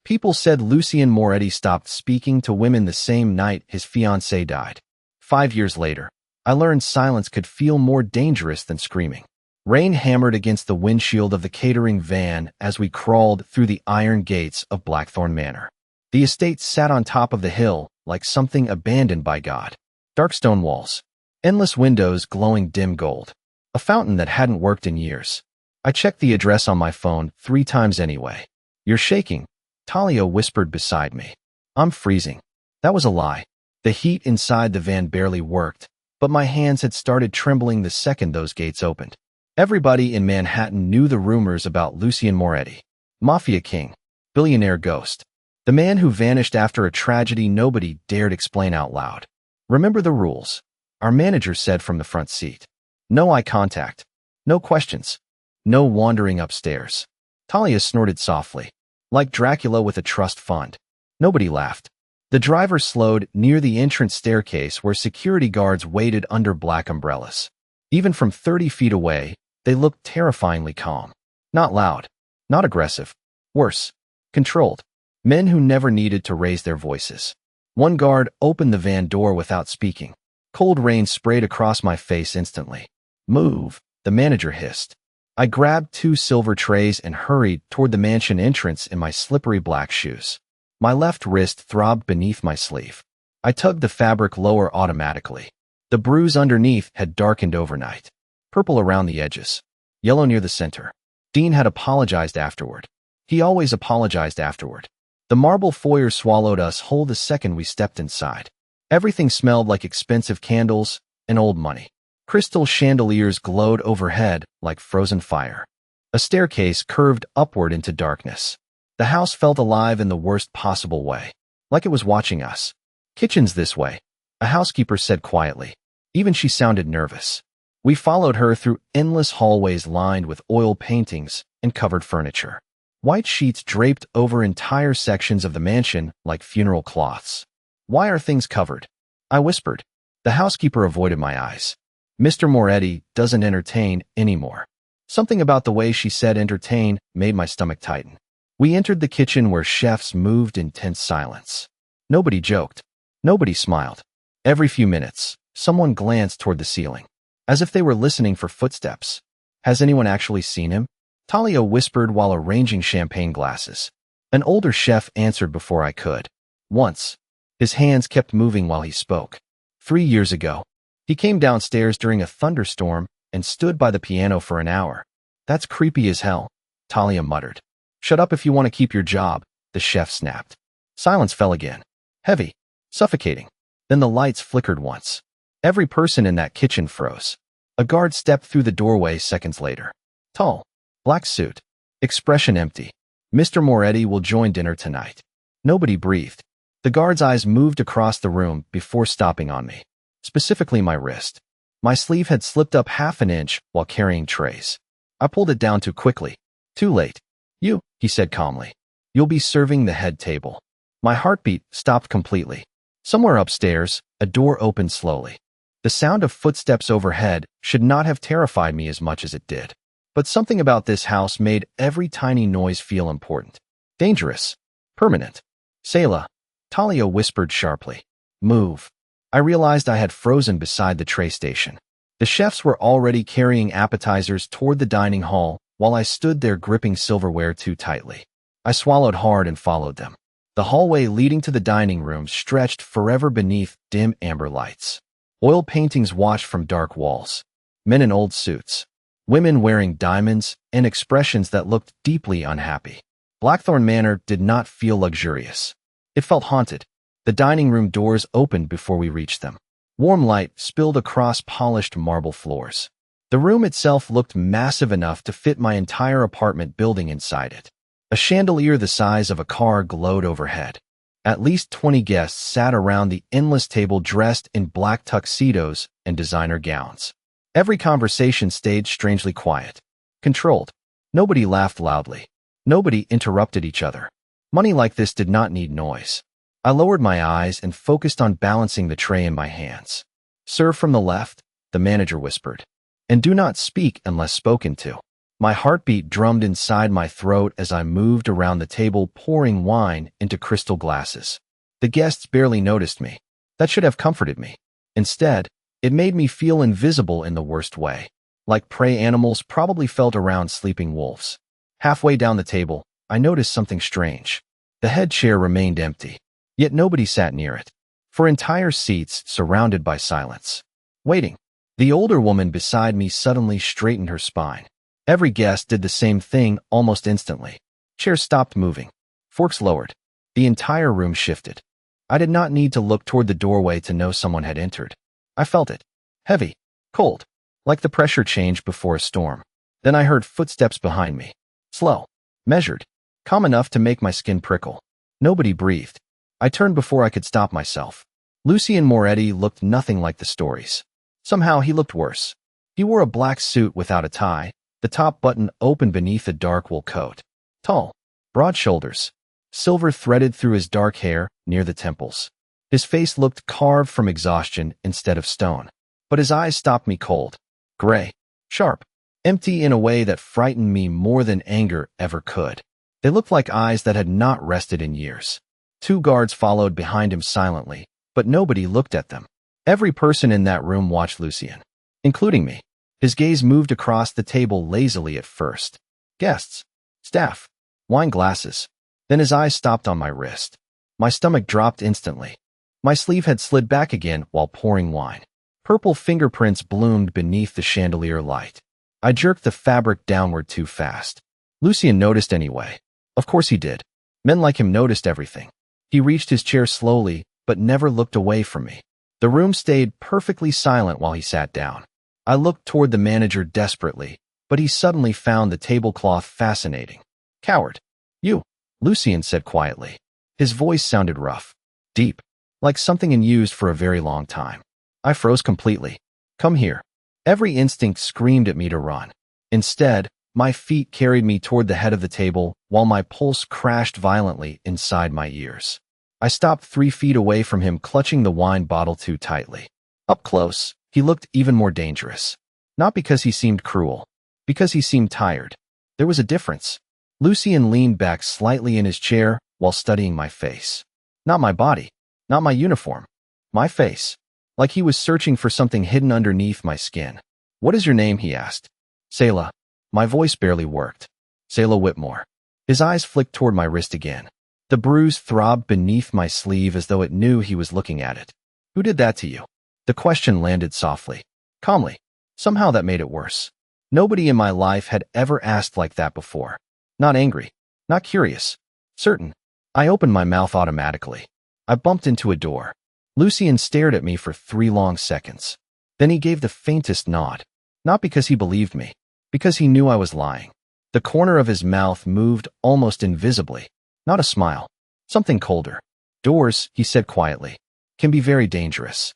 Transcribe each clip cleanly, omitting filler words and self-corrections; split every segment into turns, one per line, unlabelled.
People said Lucien Moretti stopped speaking to women the same night his fiancée died. 5 years later, I learned silence could feel more dangerous than screaming. Rain hammered against the windshield of the catering van as we crawled through the iron gates of Blackthorne Manor. The estate sat on top of the hill like something abandoned by God. Dark stone walls, endless windows glowing dim gold, a fountain that hadn't worked in years. I checked the address on my phone 3 times anyway. "You're shaking," Talia whispered beside me. "I'm freezing." That was a lie. The heat inside the van barely worked, but my hands had started trembling the second those gates opened. Everybody in Manhattan knew the rumors about Lucien Moretti, Mafia king, billionaire ghost, the man who vanished after a tragedy nobody dared explain out loud. "Remember the rules," our manager said from the front seat. "No eye contact, no questions, no wandering upstairs." Talia snorted softly, like Dracula with a trust fund. Nobody laughed. The driver slowed near the entrance staircase where security guards waited under black umbrellas. Even from 30 feet away, they looked terrifyingly calm. Not loud, not aggressive. Worse, controlled. Men who never needed to raise their voices. One guard opened the van door without speaking. Cold rain sprayed across my face instantly. "Move," the manager hissed. I grabbed 2 silver trays and hurried toward the mansion entrance in my slippery black shoes. My left wrist throbbed beneath my sleeve. I tugged the fabric lower automatically. The bruise underneath had darkened overnight. Purple around the edges, yellow near the center. Dean had apologized afterward. He always apologized afterward. The marble foyer swallowed us whole the second we stepped inside. Everything smelled like expensive candles and old money. Crystal chandeliers glowed overhead like frozen fire. A staircase curved upward into darkness. The house felt alive in the worst possible way, like it was watching us. "Kitchen's this way," a housekeeper said quietly. Even she sounded nervous. We followed her through endless hallways lined with oil paintings and covered furniture. White sheets draped over entire sections of the mansion like funeral cloths. "Why are things covered?" I whispered. The housekeeper avoided my eyes. "Mr. Moretti doesn't entertain anymore." Something about the way she said entertain made my stomach tighten. We entered the kitchen where chefs moved in tense silence. Nobody joked. Nobody smiled. Every few minutes, someone glanced toward the ceiling, as if they were listening for footsteps. "Has anyone actually seen him?" Talia whispered while arranging champagne glasses. An older chef answered before I could. "Once." His hands kept moving while he spoke. 3 years ago. He came downstairs during a thunderstorm and stood by the piano for an hour. "That's creepy as hell," Talia muttered. "Shut up if you want to keep your job," the chef snapped. Silence fell again. Heavy. Suffocating. Then the lights flickered once. Every person in that kitchen froze. A guard stepped through the doorway seconds later. Tall. Black suit. Expression empty. "Mr. Moretti will join dinner tonight." Nobody breathed. The guard's eyes moved across the room before stopping on me. Specifically my wrist. My sleeve had slipped up half an inch while carrying trays. I pulled it down too quickly. Too late. "You," he said calmly. "You'll be serving the head table." My heartbeat stopped completely. Somewhere upstairs, a door opened slowly. The sound of footsteps overhead should not have terrified me as much as it did. But something about this house made every tiny noise feel important. Dangerous. Permanent. "Selah," Talia whispered sharply. "Move." I realized I had frozen beside the tray station. The chefs were already carrying appetizers toward the dining hall while I stood there gripping silverware too tightly. I swallowed hard and followed them. The hallway leading to the dining room stretched forever beneath dim amber lights. Oil paintings watched from dark walls. Men in old suits. Women wearing diamonds and expressions that looked deeply unhappy. Blackthorne Manor did not feel luxurious. It felt haunted. The dining room doors opened before we reached them. Warm light spilled across polished marble floors. The room itself looked massive enough to fit my entire apartment building inside it. A chandelier the size of a car glowed overhead. At least 20 guests sat around the endless table dressed in black tuxedos and designer gowns. Every conversation stayed strangely quiet. Controlled. Nobody laughed loudly. Nobody interrupted each other. Money like this did not need noise. I lowered my eyes and focused on balancing the tray in my hands. "Serve from the left," the manager whispered. "And do not speak unless spoken to." My heartbeat drummed inside my throat as I moved around the table pouring wine into crystal glasses. The guests barely noticed me. That should have comforted me. Instead, it made me feel invisible in the worst way, like prey animals probably felt around sleeping wolves. Halfway down the table, I noticed something strange. The head chair remained empty, yet nobody sat near it. For entire seats surrounded by silence. Waiting. The older woman beside me suddenly straightened her spine. Every guest did the same thing almost instantly. Chairs stopped moving. Forks lowered. The entire room shifted. I did not need to look toward the doorway to know someone had entered. I felt it. Heavy. Cold. Like the pressure change before a storm. Then I heard footsteps behind me. Slow. Measured. Calm enough to make my skin prickle. Nobody breathed. I turned before I could stop myself. Lucien Moretti looked nothing like the stories. Somehow he looked worse. He wore a black suit without a tie, the top button open beneath a dark wool coat. Tall. Broad shoulders. Silver threaded through his dark hair near the temples. His face looked carved from exhaustion instead of stone. But his eyes stopped me cold. Gray. Sharp. Empty in a way that frightened me more than anger ever could. They looked like eyes that had not rested in years. 2 guards followed behind him silently, but nobody looked at them. Every person in that room watched Lucien, including me. His gaze moved across the table lazily at first. Guests. Staff. Wine glasses. Then his eyes stopped on my wrist. My stomach dropped instantly. My sleeve had slid back again while pouring wine. Purple fingerprints bloomed beneath the chandelier light. I jerked the fabric downward too fast. Lucien noticed anyway. Of course he did. Men like him noticed everything. He reached his chair slowly, but never looked away from me. The room stayed perfectly silent while he sat down. I looked toward the manager desperately, but he suddenly found the tablecloth fascinating. Coward. You, Lucien said quietly. His voice sounded rough. Deep. Like something unused for a very long time. I froze completely. Come here. Every instinct screamed at me to run. Instead, my feet carried me toward the head of the table while my pulse crashed violently inside my ears. I stopped 3 feet away from him, clutching the wine bottle too tightly. Up close, he looked even more dangerous. Not because he seemed cruel, because he seemed tired. There was a difference. Lucien leaned back slightly in his chair while studying my face. Not my body, not my uniform, my face. Like he was searching for something hidden underneath my skin. What is your name? He asked. Selah. My voice barely worked. Selah Whitmore. His eyes flicked toward my wrist again. The bruise throbbed beneath my sleeve as though it knew he was looking at it. Who did that to you? The question landed softly, calmly. Somehow that made it worse. Nobody in my life had ever asked like that before. Not angry. Not curious. Certain. I opened my mouth automatically. I bumped into a door. Lucien stared at me for 3 long seconds. Then he gave the faintest nod. Not because he believed me, because he knew I was lying. The corner of his mouth moved almost invisibly. Not a smile. Something colder. Doors, he said quietly, can be very dangerous.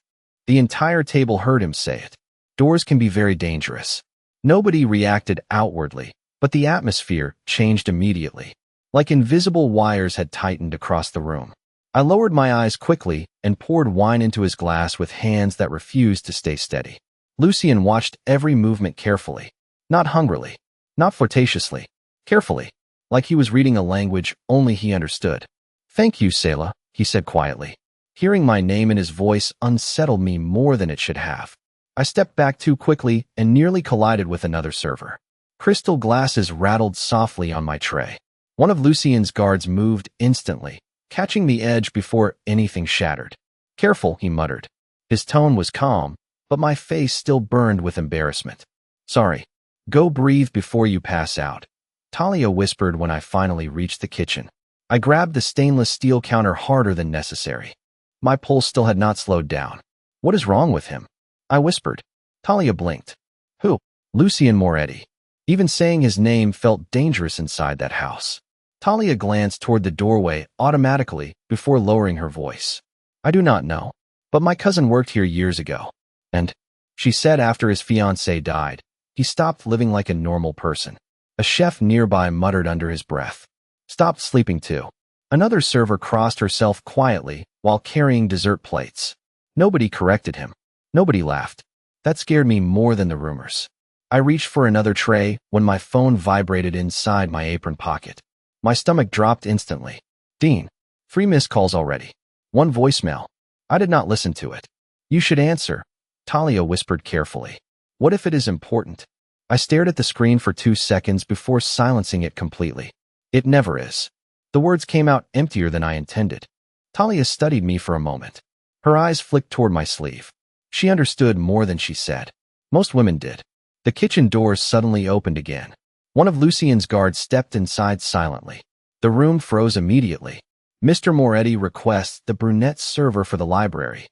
The entire table heard him say it. Doors can be very dangerous. Nobody reacted outwardly, but the atmosphere changed immediately. Like invisible wires had tightened across the room. I lowered my eyes quickly and poured wine into his glass with hands that refused to stay steady. Lucien watched every movement carefully. Not hungrily. Not flirtatiously. Carefully. Like he was reading a language only he understood. Thank you, Selah, he said quietly. Hearing my name in his voice unsettled me more than it should have. I stepped back too quickly and nearly collided with another server. Crystal glasses rattled softly on my tray. One of Lucien's guards moved instantly, catching the edge before anything shattered. Careful, he muttered. His tone was calm, but my face still burned with embarrassment. Sorry. Go breathe before you pass out, Talia whispered when I finally reached the kitchen. I grabbed the stainless steel counter harder than necessary. My pulse still had not slowed down. What is wrong with him? I whispered. Talia blinked. Who? Lucien Moretti. Even saying his name felt dangerous inside that house. Talia glanced toward the doorway automatically before lowering her voice. I do not know, but my cousin worked here years ago. And, she said after his fiancée died, he stopped living like a normal person. A chef nearby muttered under his breath. Stopped sleeping too. Another server crossed herself quietly while carrying dessert plates. Nobody corrected him. Nobody laughed. That scared me more than the rumors. I reached for another tray when my phone vibrated inside my apron pocket. My stomach dropped instantly. Dean, 3 missed calls already. 1 voicemail. I did not listen to it. You should answer, Talia whispered carefully. What if it is important? I stared at the screen for 2 seconds before silencing it completely. It never is. The words came out emptier than I intended. Talia studied me for a moment. Her eyes flicked toward my sleeve. She understood more than she said. Most women did. The kitchen doors suddenly opened again. One of Lucien's guards stepped inside silently. The room froze immediately. Mr. Moretti requests the brunette server for the library.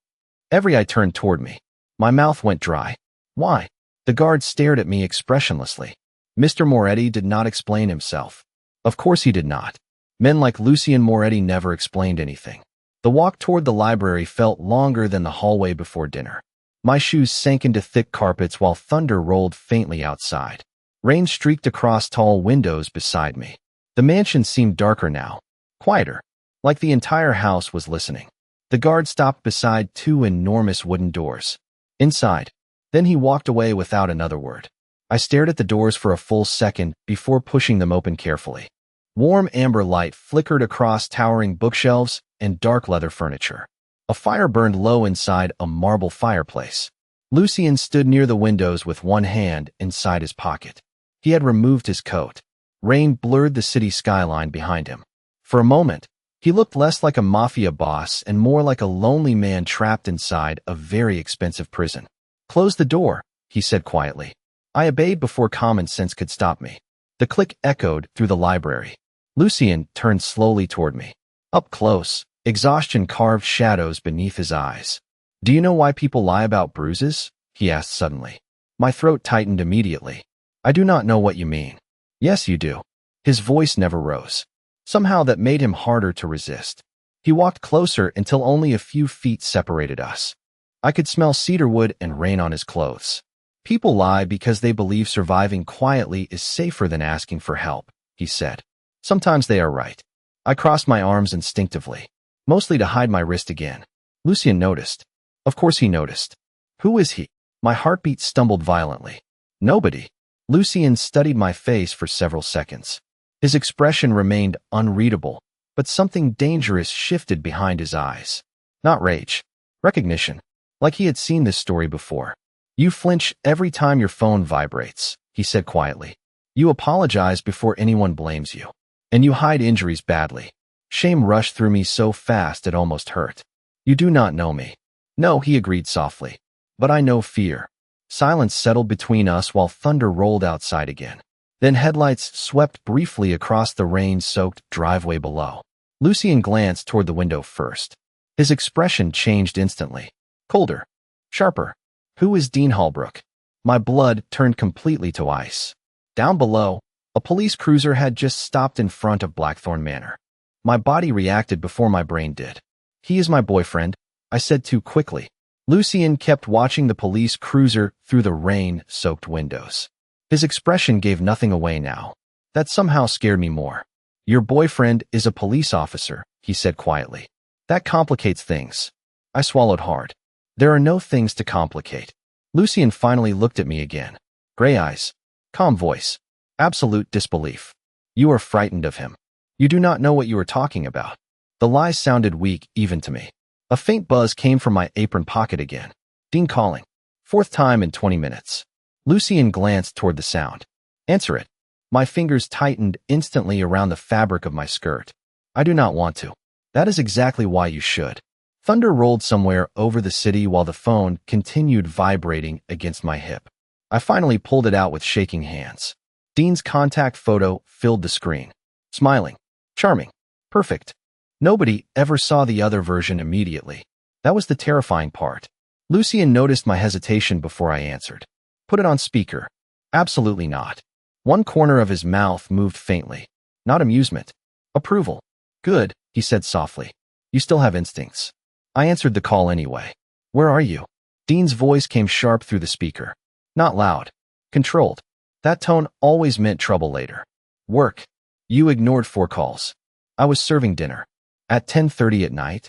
Every eye turned toward me. My mouth went dry. Why? The guard stared at me expressionlessly. Mr. Moretti did not explain himself. Of course he did not. Men like Lucien Moretti never explained anything. The walk toward the library felt longer than the hallway before dinner. My shoes sank into thick carpets while thunder rolled faintly outside. Rain streaked across tall windows beside me. The mansion seemed darker now, quieter, like the entire house was listening. The guard stopped beside 2 enormous wooden doors. Inside. Then he walked away without another word. I stared at the doors for a full second before pushing them open carefully. Warm amber light flickered across towering bookshelves and dark leather furniture. A fire burned low inside a marble fireplace. Lucien stood near the windows with one hand inside his pocket. He had removed his coat. Rain blurred the city skyline behind him. For a moment, he looked less like a mafia boss and more like a lonely man trapped inside a very expensive prison. Close the door, he said quietly. I obeyed before common sense could stop me. The click echoed through the library. Lucien turned slowly toward me. Up close, exhaustion carved shadows beneath his eyes. Do you know why people lie about bruises? He asked suddenly. My throat tightened immediately. I do not know what you mean. Yes, you do. His voice never rose. Somehow that made him harder to resist. He walked closer until only a few feet separated us. I could smell cedarwood and rain on his clothes. People lie because they believe surviving quietly is safer than asking for help, he said. Sometimes they are right. I crossed my arms instinctively, mostly to hide my wrist again. Lucien noticed. Of course he noticed. Who is he? My heartbeat stumbled violently. Nobody. Lucien studied my face for several seconds. His expression remained unreadable, but something dangerous shifted behind his eyes. Not rage. Recognition. Like he had seen this story before. You flinch every time your phone vibrates, he said quietly. You apologize before anyone blames you. And you hide injuries badly. Shame rushed through me so fast it almost hurt. You do not know me. No, he agreed softly. But I know fear. Silence settled between us while thunder rolled outside again. Then headlights swept briefly across the rain-soaked driveway below. Lucien glanced toward the window first. His expression changed instantly. Colder. Sharper. Who is Dean Holbrook? My blood turned completely to ice. Down below, a police cruiser had just stopped in front of Blackthorne Manor. My body reacted before my brain did. He is my boyfriend, I said too quickly. Lucien kept watching the police cruiser through the rain-soaked windows. His expression gave nothing away now. That somehow scared me more. Your boyfriend is a police officer, he said quietly. That complicates things. I swallowed hard. There are no things to complicate. Lucien finally looked at me again. Gray eyes. Calm voice. Absolute disbelief. You are frightened of him. You do not know what you are talking about. The lies sounded weak even to me. A faint buzz came from my apron pocket again. Dean calling. 4th time in 20 minutes. Lucien glanced toward the sound. Answer it. My fingers tightened instantly around the fabric of my skirt. I do not want to. That is exactly why you should. Thunder rolled somewhere over the city while the phone continued vibrating against my hip. I finally pulled it out with shaking hands. Dean's contact photo filled the screen. Smiling. Charming. Perfect. Nobody ever saw the other version immediately. That was the terrifying part. Lucien noticed my hesitation before I answered. Put it on speaker. Absolutely not. One corner of his mouth moved faintly. Not amusement. Approval. Good, he said softly. You still have instincts. I answered the call anyway. Where are you? Dean's voice came sharp through the speaker. Not loud. Controlled. That tone always meant trouble later. Work. You ignored 4 calls. I was serving dinner. At 10:30 at night?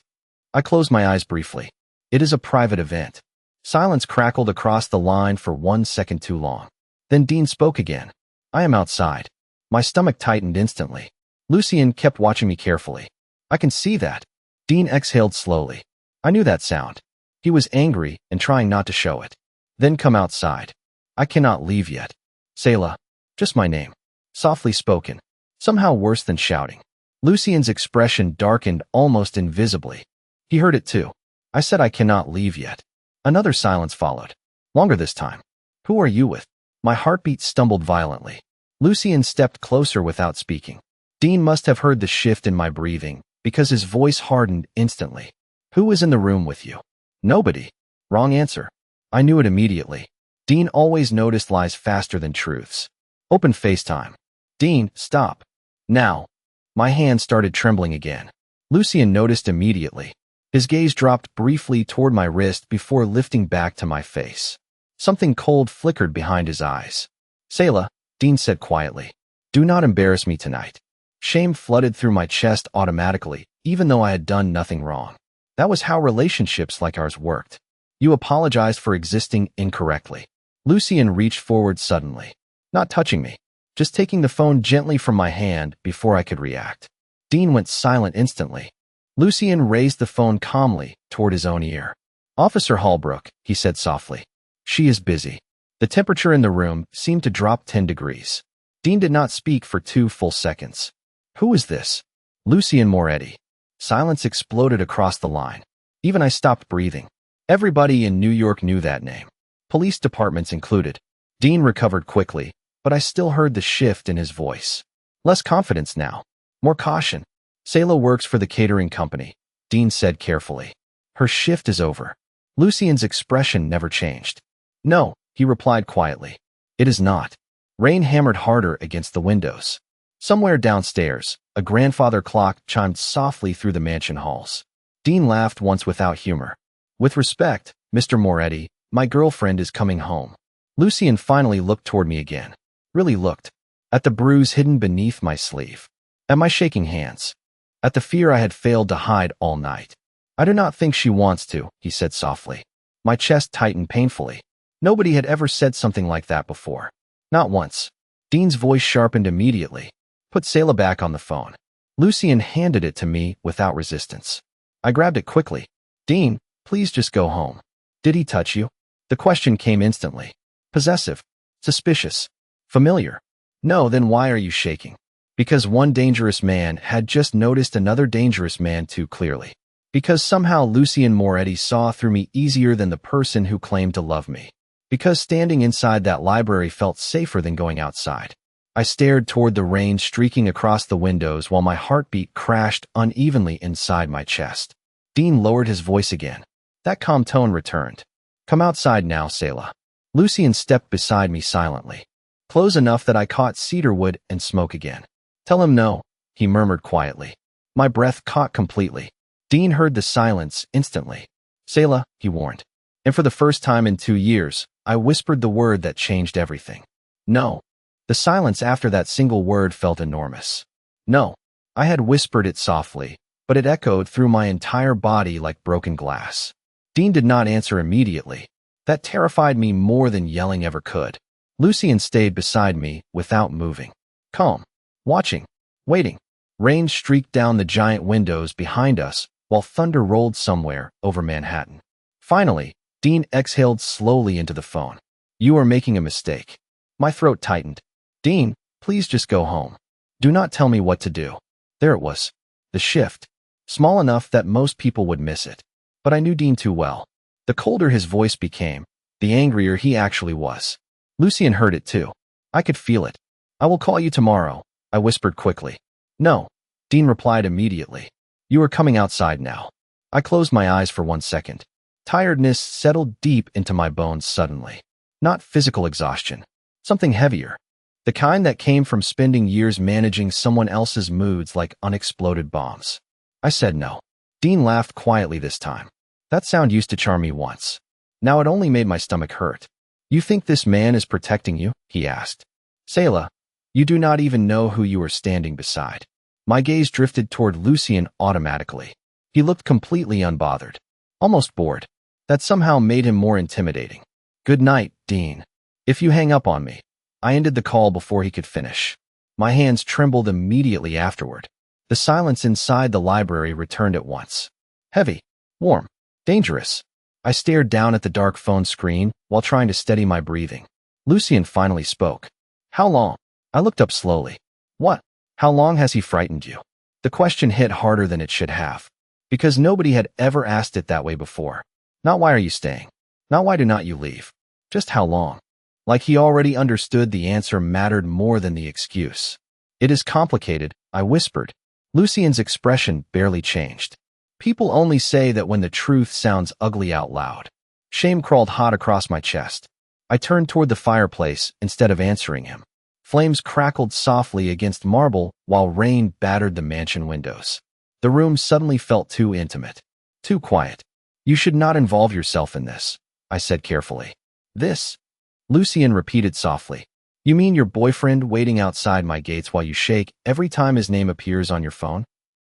I closed my eyes briefly. It is a private event. Silence crackled across the line for 1 second too long. Then Dean spoke again. I am outside. My stomach tightened instantly. Lucien kept watching me carefully. I can see that. Dean exhaled slowly. I knew that sound. He was angry and trying not to show it. Then come outside. I cannot leave yet. Selah. Just my name. Softly spoken. Somehow worse than shouting. Lucien's expression darkened almost invisibly. He heard it too. I said I cannot leave yet. Another silence followed. Longer this time. Who are you with? My heartbeat stumbled violently. Lucien stepped closer without speaking. Dean must have heard the shift in my breathing, because his voice hardened instantly. Who was in the room with you? Nobody. Wrong answer. I knew it immediately. Dean always noticed lies faster than truths. Open FaceTime. Dean, stop. Now. My hand started trembling again. Lucien noticed immediately. His gaze dropped briefly toward my wrist before lifting back to my face. Something cold flickered behind his eyes. Selah, Dean said quietly. Do not embarrass me tonight. Shame flooded through my chest automatically, even though I had done nothing wrong. That was how relationships like ours worked. You apologized for existing incorrectly. Lucien reached forward suddenly. Not touching me. Just taking the phone gently from my hand before I could react. Dean went silent instantly. Lucien raised the phone calmly toward his own ear. Officer Holbrook, he said softly. She is busy. The temperature in the room seemed to drop 10 degrees. Dean did not speak for 2 full seconds. Who is this? Lucien Moretti. Silence exploded across the line. Even I stopped breathing. Everybody in New York knew that name. Police departments included. Dean recovered quickly, but I still heard the shift in his voice. Less confidence now. More caution. Selah works for the catering company, Dean said carefully. Her shift is over. Lucien's expression never changed. No, he replied quietly. It is not. Rain hammered harder against the windows. Somewhere downstairs, a grandfather clock chimed softly through the mansion halls. Dean laughed once without humor. With respect, Mr. Moretti, my girlfriend is coming home. Lucien finally looked toward me again. Really looked. At the bruise hidden beneath my sleeve. At my shaking hands. At the fear I had failed to hide all night. I do not think she wants to, he said softly. My chest tightened painfully. Nobody had ever said something like that before. Not once. Dean's voice sharpened immediately. Put Selah back on the phone. Lucien handed it to me without resistance. I grabbed it quickly. Dean, please just go home. Did he touch you? The question came instantly. Possessive. Suspicious. Familiar. No, then why are you shaking? Because one dangerous man had just noticed another dangerous man too clearly. Because somehow Lucien Moretti saw through me easier than the person who claimed to love me. Because standing inside that library felt safer than going outside. I stared toward the rain streaking across the windows while my heartbeat crashed unevenly inside my chest. Dean lowered his voice again. That calm tone returned. Come outside now, Selah. Lucien stepped beside me silently. Close enough that I caught cedarwood and smoke again. Tell him no, he murmured quietly. My breath caught completely. Dean heard the silence instantly. Selah, he warned. And for the first time in 2 years, I whispered the word that changed everything. No. The silence after that single word felt enormous. No. I had whispered it softly, but it echoed through my entire body like broken glass. Dean did not answer immediately. That terrified me more than yelling ever could. Lucien stayed beside me without moving. Calm. Watching. Waiting. Rain streaked down the giant windows behind us while thunder rolled somewhere over Manhattan. Finally, Dean exhaled slowly into the phone. You are making a mistake. My throat tightened. Dean, please just go home. Do not tell me what to do. There it was. The shift. Small enough that most people would miss it. But I knew Dean too well. The colder his voice became, the angrier he actually was. Lucien heard it too. I could feel it. I will call you tomorrow, I whispered quickly. No. Dean replied immediately. You are coming outside now. I closed my eyes for 1 second. Tiredness settled deep into my bones suddenly. Not physical exhaustion. Something heavier. The kind that came from spending years managing someone else's moods like unexploded bombs. I said no. Dean laughed quietly this time. That sound used to charm me once. Now it only made my stomach hurt. You think this man is protecting you? He asked. Selah, you do not even know who you are standing beside. My gaze drifted toward Lucien automatically. He looked completely unbothered. Almost bored. That somehow made him more intimidating. Good night, Dean. If you hang up on me, I ended the call before he could finish. My hands trembled immediately afterward. The silence inside the library returned at once. Heavy, warm, dangerous. I stared down at the dark phone screen while trying to steady my breathing. Lucien finally spoke. How long? I looked up slowly. What? How long has he frightened you? The question hit harder than it should have, because nobody had ever asked it that way before. Not why are you staying? Not why do not you leave? Just how long? Like he already understood the answer mattered more than the excuse. It is complicated, I whispered. Lucien's expression barely changed. People only say that when the truth sounds ugly out loud. Shame crawled hot across my chest. I turned toward the fireplace instead of answering him. Flames crackled softly against marble while rain battered the mansion windows. The room suddenly felt too intimate, too quiet. You should not involve yourself in this, I said carefully. This? Lucien repeated softly. You mean your boyfriend waiting outside my gates while you shake every time his name appears on your phone?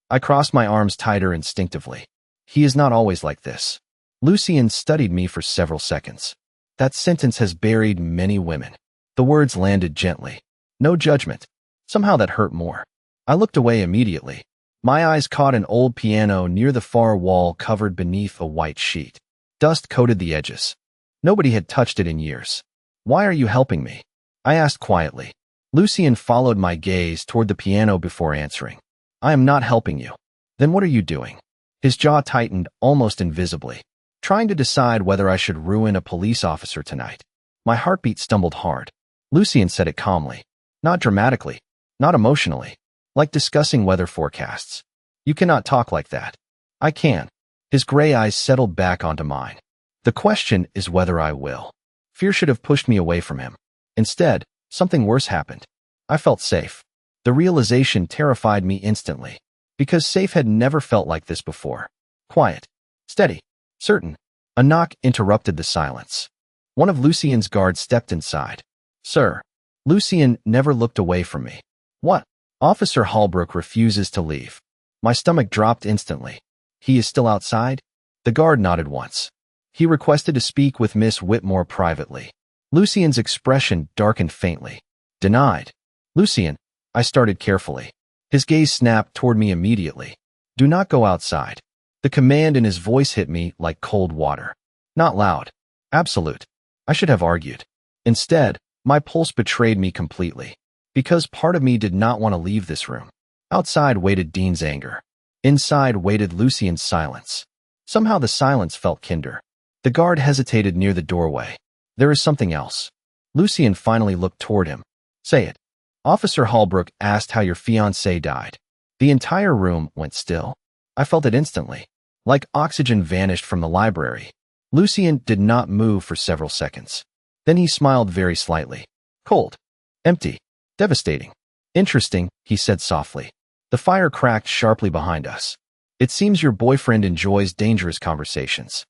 I crossed my arms tighter instinctively. He is not always like this. Lucien studied me for several seconds. That sentence has buried many women. The words landed gently. No judgment. Somehow that hurt more. I looked away immediately. My eyes caught an old piano near the far wall covered beneath a white sheet. Dust coated the edges. Nobody had touched it in years. Why are you helping me? I asked quietly. Lucien followed my gaze toward the piano before answering. I am not helping you. Then what are you doing? His jaw tightened almost invisibly. Trying to decide whether I should ruin a police officer tonight. My heartbeat stumbled hard. Lucien said it calmly. Not dramatically. Not emotionally. Like discussing weather forecasts. You cannot talk like that. I can. His gray eyes settled back onto mine. The question is whether I will. Fear should have pushed me away from him. Instead, something worse happened. I felt safe. The realization terrified me instantly. Because safe had never felt like this before. Quiet. Steady. Certain. A knock interrupted the silence. One of Lucien's guards stepped inside. Sir. Lucien never looked away from me. What? Officer Holbrook refuses to leave. My stomach dropped instantly. He is still outside? The guard nodded once. He requested to speak with Miss Whitmore privately. Lucien's expression darkened faintly. Denied. Lucien, I started carefully. His gaze snapped toward me immediately. Do not go outside. The command in his voice hit me like cold water. Not loud. Absolute. I should have argued. Instead, my pulse betrayed me completely. Because part of me did not want to leave this room. Outside waited Dean's anger. Inside waited Lucien's silence. Somehow the silence felt kinder. The guard hesitated near the doorway. There is something else. Lucien finally looked toward him. Say it. Officer Holbrook asked how your fiancé died. The entire room went still. I felt it instantly. Like oxygen vanished from the library. Lucien did not move for several seconds. Then he smiled very slightly. Cold. Empty. Devastating. Interesting, he said softly. The fire cracked sharply behind us. It seems your boyfriend enjoys dangerous conversations.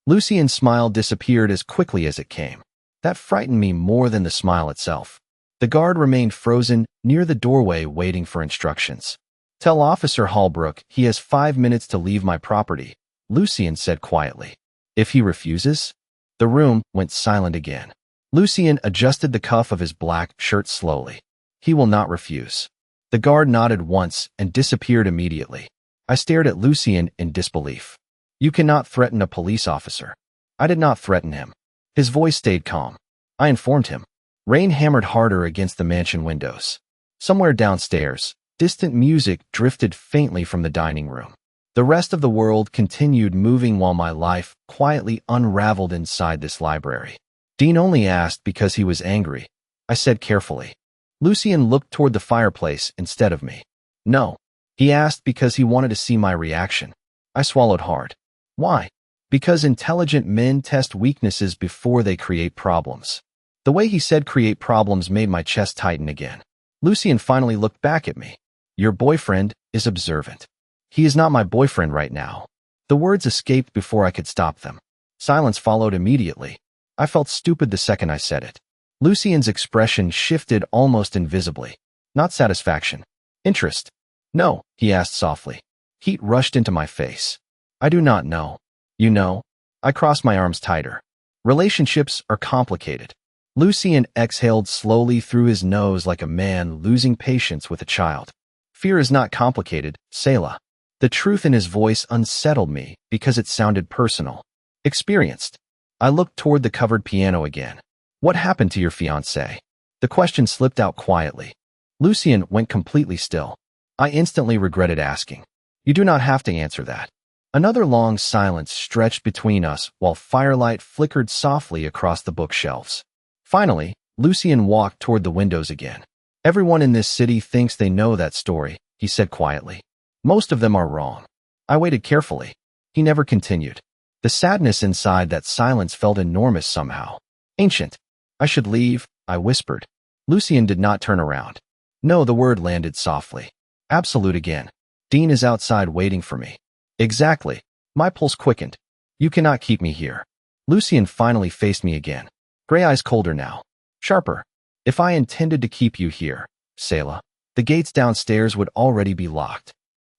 Lucien's smile disappeared as quickly as it came. That frightened me more than the smile itself. The guard remained frozen near the doorway waiting for instructions. Tell Officer Holbrook he has 5 minutes to leave my property, Lucien said quietly. If he refuses? The room went silent again. Lucien adjusted the cuff of his black shirt slowly. He will not refuse. The guard nodded once and disappeared immediately. I stared at Lucien in disbelief. You cannot threaten a police officer. I did not threaten him. His voice stayed calm. I informed him. Rain hammered harder against the mansion windows. Somewhere downstairs, distant music drifted faintly from the dining room. The rest of the world continued moving while my life quietly unraveled inside this library. Dean only asked because he was angry, I said carefully. Lucien looked toward the fireplace instead of me. No. He asked because he wanted to see my reaction. I swallowed hard. Why? Because intelligent men test weaknesses before they create problems. The way he said create problems made my chest tighten again. Lucien finally looked back at me. Your boyfriend is observant. He is not my boyfriend right now. The words escaped before I could stop them. Silence followed immediately. I felt stupid the second I said it. Lucien's expression shifted almost invisibly. Not satisfaction. Interest. No, he asked softly. Heat rushed into my face. I do not know. You know? I crossed my arms tighter. Relationships are complicated. Lucien exhaled slowly through his nose like a man losing patience with a child. Fear is not complicated, Selah. The truth in his voice unsettled me because it sounded personal. Experienced. I looked toward the covered piano again. What happened to your fiancé? The question slipped out quietly. Lucien went completely still. I instantly regretted asking. You do not have to answer that. Another long silence stretched between us while firelight flickered softly across the bookshelves. Finally, Lucien walked toward the windows again. Everyone in this city thinks they know that story, he said quietly. Most of them are wrong. I waited carefully. He never continued. The sadness inside that silence felt enormous somehow. Ancient. I should leave, I whispered. Lucien did not turn around. No, the word landed softly. Absolute again. Dean is outside waiting for me. Exactly. My pulse quickened. You cannot keep me here. Lucien finally faced me again. Gray eyes colder now. Sharper. If I intended to keep you here, Selah, the gates downstairs would already be locked.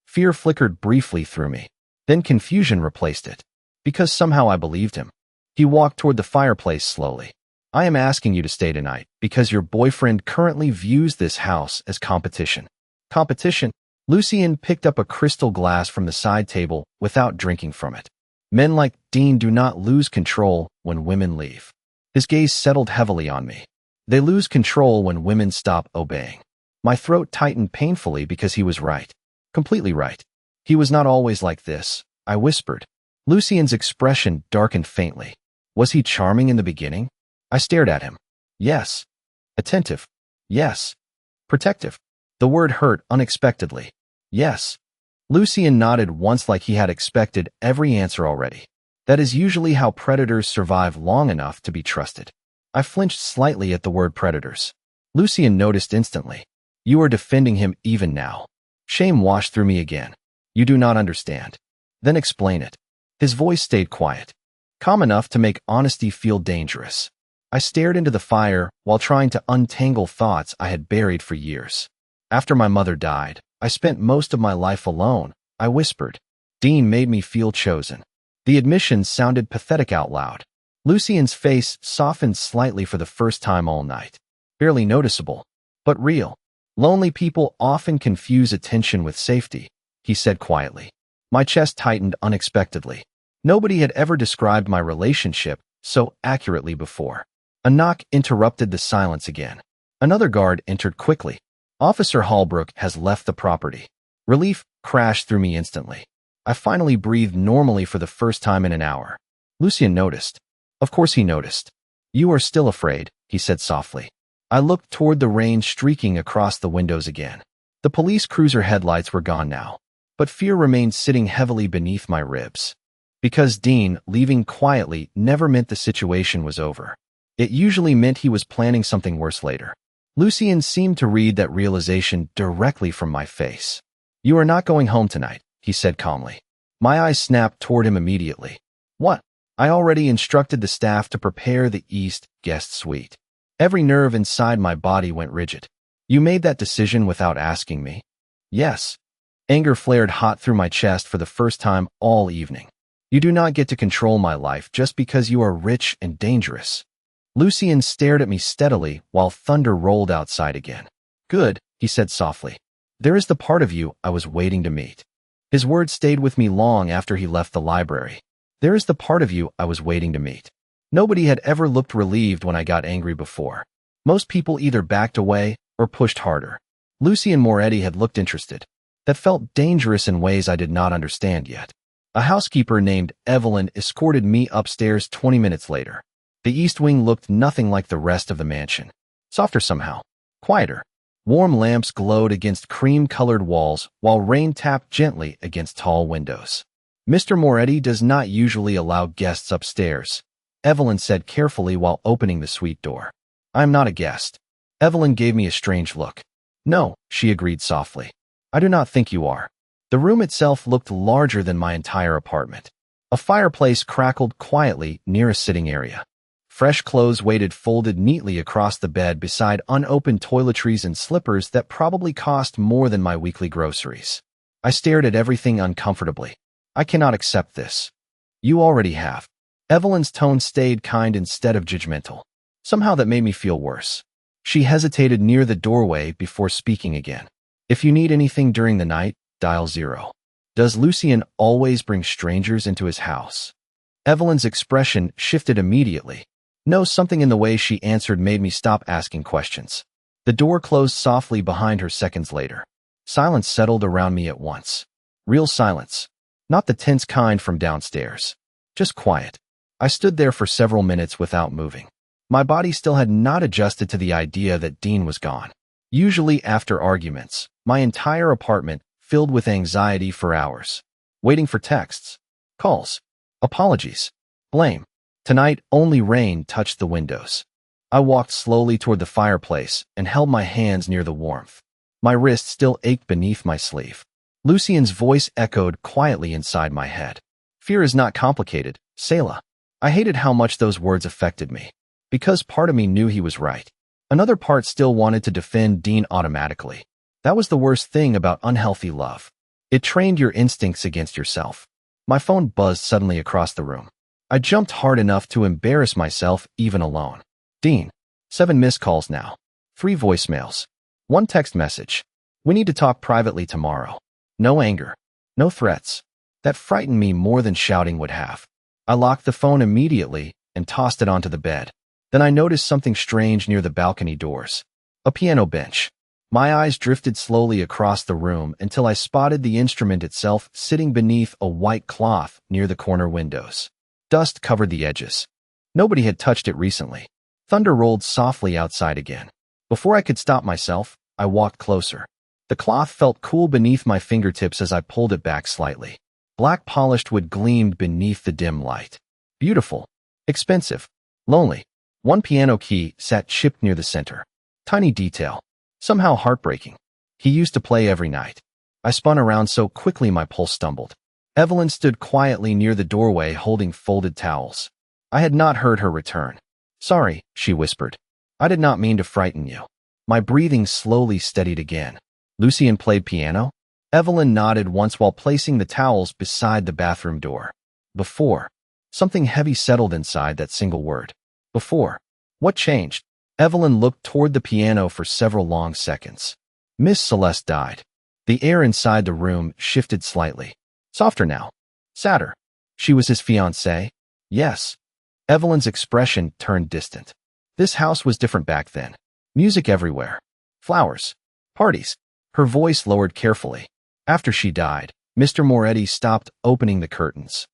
Fear flickered briefly through me. Then confusion replaced it. Because somehow I believed him. He walked toward the fireplace slowly. I am asking you to stay tonight because your boyfriend currently views this house as competition. Competition? Lucien picked up a crystal glass from the side table without drinking from it. Men like Dean do not lose control when women leave. His gaze settled heavily on me. They lose control when women stop obeying. My throat tightened painfully because he was right. Completely right. He was not always like this, I whispered. Lucien's expression darkened faintly. Was he charming in the beginning? I stared at him. Yes. Attentive. Yes. Protective. The word hurt unexpectedly. Yes. Lucien nodded once like he had expected every answer already. That is usually how predators survive long enough to be trusted. I flinched slightly at the word predators. Lucien noticed instantly. You are defending him even now. Shame washed through me again. You do not understand. Then explain it. His voice stayed quiet. Calm enough to make honesty feel dangerous. I stared into the fire while trying to untangle thoughts I had buried for years. After my mother died, I spent most of my life alone, I whispered. Dean made me feel chosen. The admission sounded pathetic out loud. Lucien's face softened slightly for the first time all night. Barely noticeable, but real. Lonely people often confuse attention with safety, he said quietly. My chest tightened unexpectedly. Nobody had ever described my relationship so accurately before. A knock interrupted the silence again. Another guard entered quickly. Officer Hallbrook has left the property. Relief crashed through me instantly. I finally breathed normally for the first time in an hour. Lucien noticed. Of course he noticed. You are still afraid, he said softly. I looked toward the rain streaking across the windows again. The police cruiser headlights were gone now, but fear remained sitting heavily beneath my ribs. Because Dean leaving quietly never meant the situation was over. It usually meant he was planning something worse later. Lucien seemed to read that realization directly from my face. You are not going home tonight, he said calmly. My eyes snapped toward him immediately. What? I already instructed the staff to prepare the East guest suite. Every nerve inside my body went rigid. You made that decision without asking me? Yes. Anger flared hot through my chest for the first time all evening. You do not get to control my life just because you are rich and dangerous. Lucien stared at me steadily while thunder rolled outside again. Good, he said softly. There is the part of you I was waiting to meet. His words stayed with me long after he left the library. There is the part of you I was waiting to meet. Nobody had ever looked relieved when I got angry before. Most people either backed away or pushed harder. Lucien Moretti had looked interested. That felt dangerous in ways I did not understand yet. A housekeeper named Evelyn escorted me upstairs 20 minutes later. The East Wing looked nothing like the rest of the mansion. Softer somehow. Quieter. Warm lamps glowed against cream-colored walls while rain tapped gently against tall windows. Mr. Moretti does not usually allow guests upstairs, Evelyn said carefully while opening the suite door. I am not a guest. Evelyn gave me a strange look. No, she agreed softly. I do not think you are. The room itself looked larger than my entire apartment. A fireplace crackled quietly near a sitting area. Fresh clothes waited folded neatly across the bed beside unopened toiletries and slippers that probably cost more than my weekly groceries. I stared at everything uncomfortably. I cannot accept this. You already have. Evelyn's tone stayed kind instead of judgmental. Somehow that made me feel worse. She hesitated near the doorway before speaking again. If you need anything during the night, dial 0. Does Lucien always bring strangers into his house? Evelyn's expression shifted immediately. No, something in the way she answered made me stop asking questions. The door closed softly behind her seconds later. Silence settled around me at once. Real silence. Not the tense kind from downstairs. Just quiet. I stood there for several minutes without moving. My body still had not adjusted to the idea that Dean was gone. Usually after arguments, my entire apartment filled with anxiety for hours. Waiting for texts, calls, apologies, blame. Tonight, only rain touched the windows. I walked slowly toward the fireplace and held my hands near the warmth. My wrist still ached beneath my sleeve. Lucien's voice echoed quietly inside my head. Fear is not complicated, Selah. I hated how much those words affected me. Because part of me knew he was right. Another part still wanted to defend Dean automatically. That was the worst thing about unhealthy love. It trained your instincts against yourself. My phone buzzed suddenly across the room. I jumped hard enough to embarrass myself even alone. Dean. 7 missed calls now. 3 voicemails. 1 text message. We need to talk privately tomorrow. No anger. No threats. That frightened me more than shouting would have. I locked the phone immediately and tossed it onto the bed. Then I noticed something strange near the balcony doors. A piano bench. My eyes drifted slowly across the room until I spotted the instrument itself sitting beneath a white cloth near the corner windows. Dust covered the edges. Nobody had touched it recently. Thunder rolled softly outside again. Before I could stop myself, I walked closer. The cloth felt cool beneath my fingertips as I pulled it back slightly. Black polished wood gleamed beneath the dim light. Beautiful. Expensive. Lonely. 1 piano key sat chipped near the center. Tiny detail. Somehow heartbreaking. He used to play every night. I spun around so quickly my pulse stumbled. Evelyn stood quietly near the doorway holding folded towels. I had not heard her return. Sorry, she whispered. I did not mean to frighten you. My breathing slowly steadied again. Lucien played piano? Evelyn nodded once while placing the towels beside the bathroom door. Before. Something heavy settled inside that single word. Before. What changed? Evelyn looked toward the piano for several long seconds. Miss Celeste died. The air inside the room shifted slightly. Softer now. Sadder. She was his fiancée? Yes. Evelyn's expression turned distant. This house was different back then. Music everywhere. Flowers. Parties. Her voice lowered carefully. After she died, Mr. Moretti stopped opening the curtains.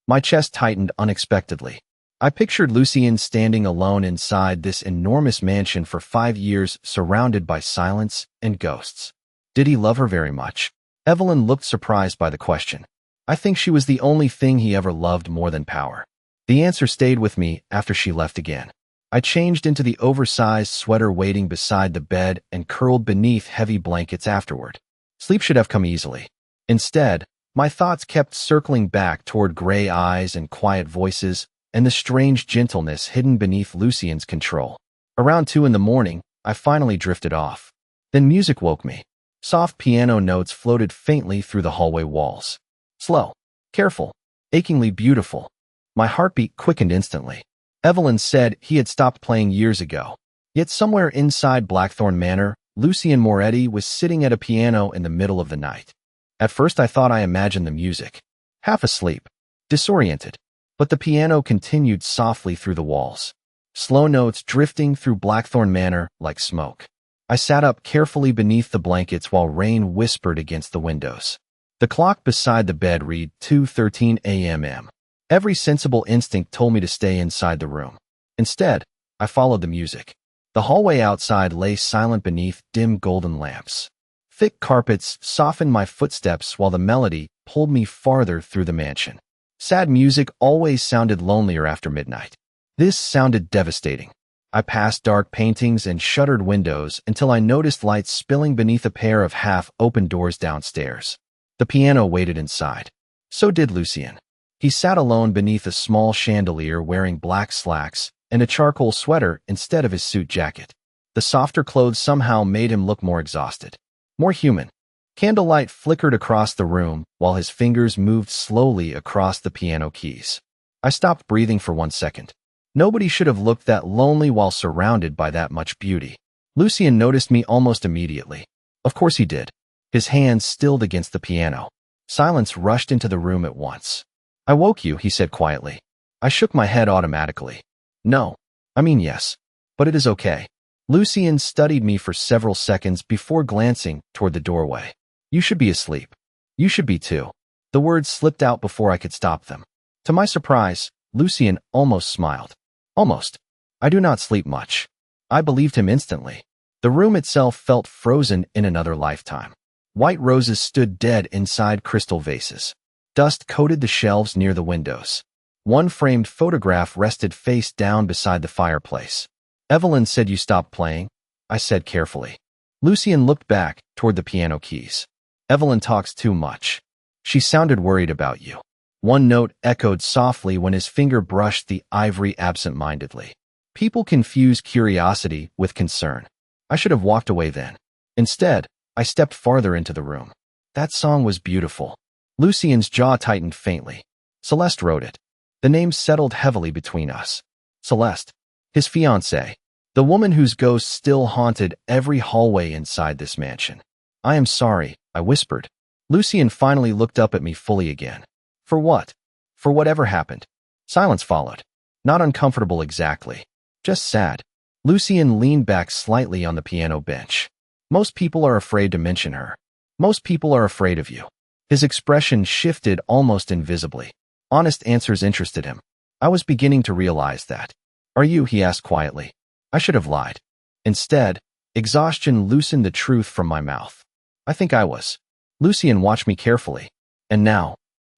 My chest tightened unexpectedly. I pictured Lucien standing alone inside this enormous mansion for 5 years, surrounded by silence and ghosts. Did he love her very much? Evelyn looked surprised by the question. I think she was the only thing he ever loved more than power. The answer stayed with me after she left again. I changed into the oversized sweater waiting beside the bed and curled beneath heavy blankets afterward. Sleep should have come easily. Instead, my thoughts kept circling back toward gray eyes and quiet voices, and the strange gentleness hidden beneath Lucien's control. Around 2 in the morning, I finally drifted off. Then music woke me. Soft piano notes floated faintly through the hallway walls. Slow, careful, achingly beautiful. My heartbeat quickened instantly. Evelyn said he had stopped playing years ago. Yet somewhere inside Blackthorne Manor, Lucien Moretti was sitting at a piano in the middle of the night. At first I thought I imagined the music. Half asleep, disoriented. But the piano continued softly through the walls. Slow notes drifting through Blackthorne Manor like smoke. I sat up carefully beneath the blankets while rain whispered against the windows. The clock beside the bed read 2:13 a.m. Every sensible instinct told me to stay inside the room. Instead, I followed the music. The hallway outside lay silent beneath dim golden lamps. Thick carpets softened my footsteps while the melody pulled me farther through the mansion. Sad music always sounded lonelier after midnight. This sounded devastating. I passed dark paintings and shuttered windows until I noticed lights spilling beneath a pair of half-open doors downstairs. The piano waited inside. So did Lucien. He sat alone beneath a small chandelier wearing black slacks and a charcoal sweater instead of his suit jacket. The softer clothes somehow made him look more exhausted. More human. Candlelight flickered across the room while his fingers moved slowly across the piano keys. I stopped breathing for 1 second. Nobody should have looked that lonely while surrounded by that much beauty. Lucien noticed me almost immediately. Of course he did. His hands stilled against the piano. Silence rushed into the room at once. "I woke you," he said quietly. I shook my head automatically. "No. I mean yes. But it is okay." Lucien studied me for several seconds before glancing toward the doorway. "You should be asleep. You should be too." The words slipped out before I could stop them. To my surprise, Lucien almost smiled. Almost. "I do not sleep much." I believed him instantly. The room itself felt frozen in another lifetime. White roses stood dead inside crystal vases. Dust coated the shelves near the windows. One framed photograph rested face down beside the fireplace. "Evelyn said you stopped playing," I said carefully. Lucien looked back toward the piano keys. "Evelyn talks too much. She sounded worried about you." One note echoed softly when his finger brushed the ivory absent-mindedly. People confuse curiosity with concern. I should have walked away then. Instead, I stepped farther into the room. That song was beautiful. Lucien's jaw tightened faintly. Celeste wrote it. The name settled heavily between us. Celeste, his fiancée, the woman whose ghost still haunted every hallway inside this mansion. "I am sorry," I whispered. Lucien finally looked up at me fully again. "For what?" "For whatever happened." Silence followed. Not uncomfortable exactly. Just sad. Lucien leaned back slightly on the piano bench. "Most people are afraid to mention her. Most people are afraid of you." His expression shifted almost invisibly. Honest answers interested him. I was beginning to realize that. "Are you?" he asked quietly. I should have lied. Instead, exhaustion loosened the truth from my mouth. I think I was. Lucien watched me carefully. And now,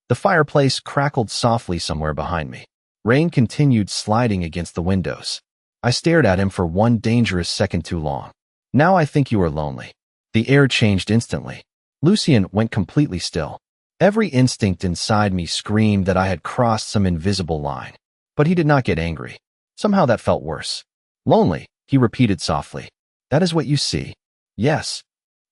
the fireplace crackled softly somewhere behind me. Rain continued sliding against the windows. I stared at him for one dangerous second too long. "Now I think you are lonely." The air changed instantly. Lucien went completely still. Every instinct inside me screamed that I had crossed some invisible line. But he did not get angry. Somehow that felt worse. "Lonely," he repeated softly. "That is what you see." "Yes."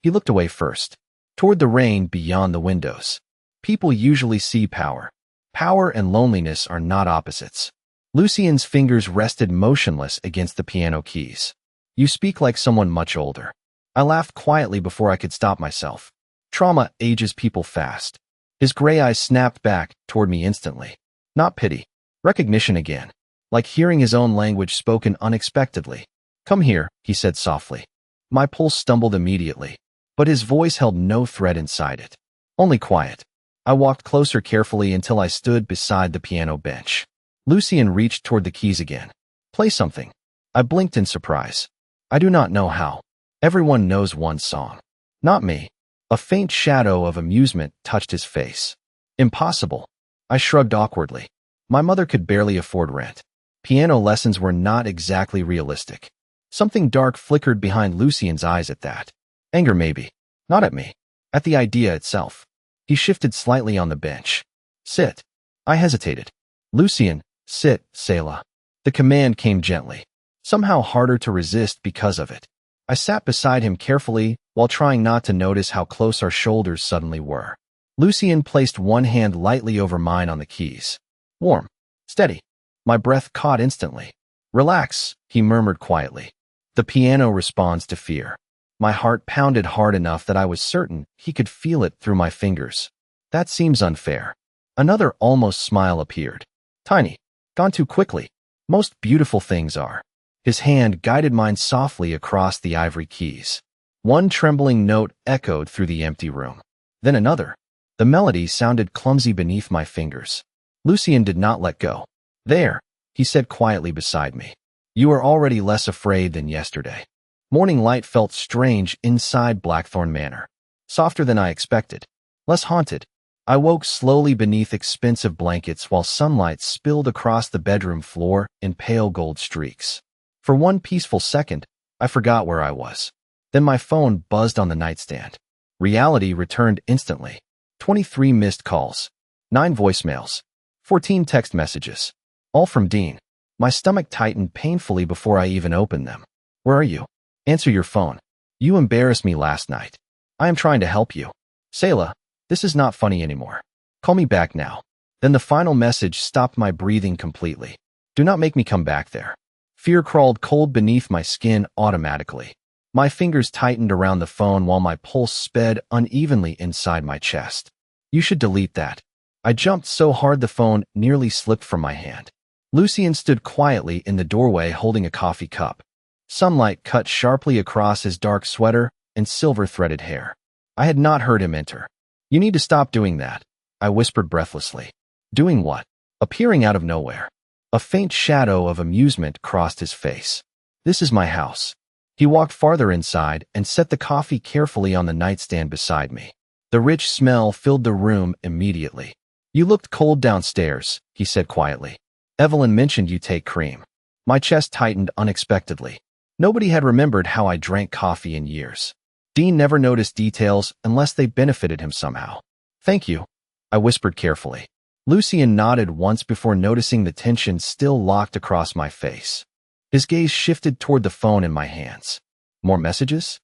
He looked away first, toward the rain beyond the windows. People usually see power. Power and loneliness are not opposites. Lucien's fingers rested motionless against the piano keys. "You speak like someone much older." I laughed quietly before I could stop myself. Trauma ages people fast. His gray eyes snapped back toward me instantly. Not pity. Recognition again. Like hearing his own language spoken unexpectedly. "Come here," he said softly. My pulse stumbled immediately, but his voice held no threat inside it. Only quiet. I walked closer carefully until I stood beside the piano bench. Lucien reached toward the keys again. "Play something." I blinked in surprise. "I do not know how." Everyone knows one song. Not me. A faint shadow of amusement touched his face. "Impossible." I shrugged awkwardly. My mother could barely afford rent. Piano lessons were not exactly realistic. Something dark flickered behind Lucien's eyes at that. Anger maybe. Not at me. At the idea itself. He shifted slightly on the bench. "Sit." I hesitated. "Lucien, sit, Selah." The command came gently. Somehow harder to resist because of it. I sat beside him carefully while trying not to notice how close our shoulders suddenly were. Lucien placed one hand lightly over mine on the keys. Warm. Steady. My breath caught instantly. "Relax," he murmured quietly. "The piano responds to fear." My heart pounded hard enough that I was certain he could feel it through my fingers. "That seems unfair." Another almost smile appeared. Tiny. Gone too quickly. Most beautiful things are. His hand guided mine softly across the ivory keys. One trembling note echoed through the empty room. Then another. The melody sounded clumsy beneath my fingers. Lucien did not let go. "There," he said quietly beside me. "You are already less afraid than yesterday." Morning light felt strange inside Blackthorne Manor. Softer than I expected. Less haunted. I woke slowly beneath expensive blankets while sunlight spilled across the bedroom floor in pale gold streaks. For one peaceful second, I forgot where I was. Then my phone buzzed on the nightstand. Reality returned instantly. 23 missed calls. 9 voicemails. 14 text messages. All from Dean. My stomach tightened painfully before I even opened them. "Where are you? Answer your phone. You embarrassed me last night. I am trying to help you. Selah, this is not funny anymore. Call me back now." Then the final message stopped my breathing completely. Do not make me come back there. Fear crawled cold beneath my skin automatically. My fingers tightened around the phone while my pulse sped unevenly inside my chest. You should delete that. I jumped so hard the phone nearly slipped from my hand. Lucien stood quietly in the doorway holding a coffee cup. Sunlight cut sharply across his dark sweater and silver-threaded hair. I had not heard him enter. You need to stop doing that, I whispered breathlessly. Doing what? Appearing out of nowhere. A faint shadow of amusement crossed his face. This is my house. He walked farther inside and set the coffee carefully on the nightstand beside me. The rich smell filled the room immediately. You looked cold downstairs, he said quietly. Evelyn mentioned you take cream. My chest tightened unexpectedly. Nobody had remembered how I drank coffee in years. Dean never noticed details unless they benefited him somehow. Thank you, I whispered carefully. Lucien nodded once before noticing the tension still locked across my face. His gaze shifted toward the phone in my hands. More messages?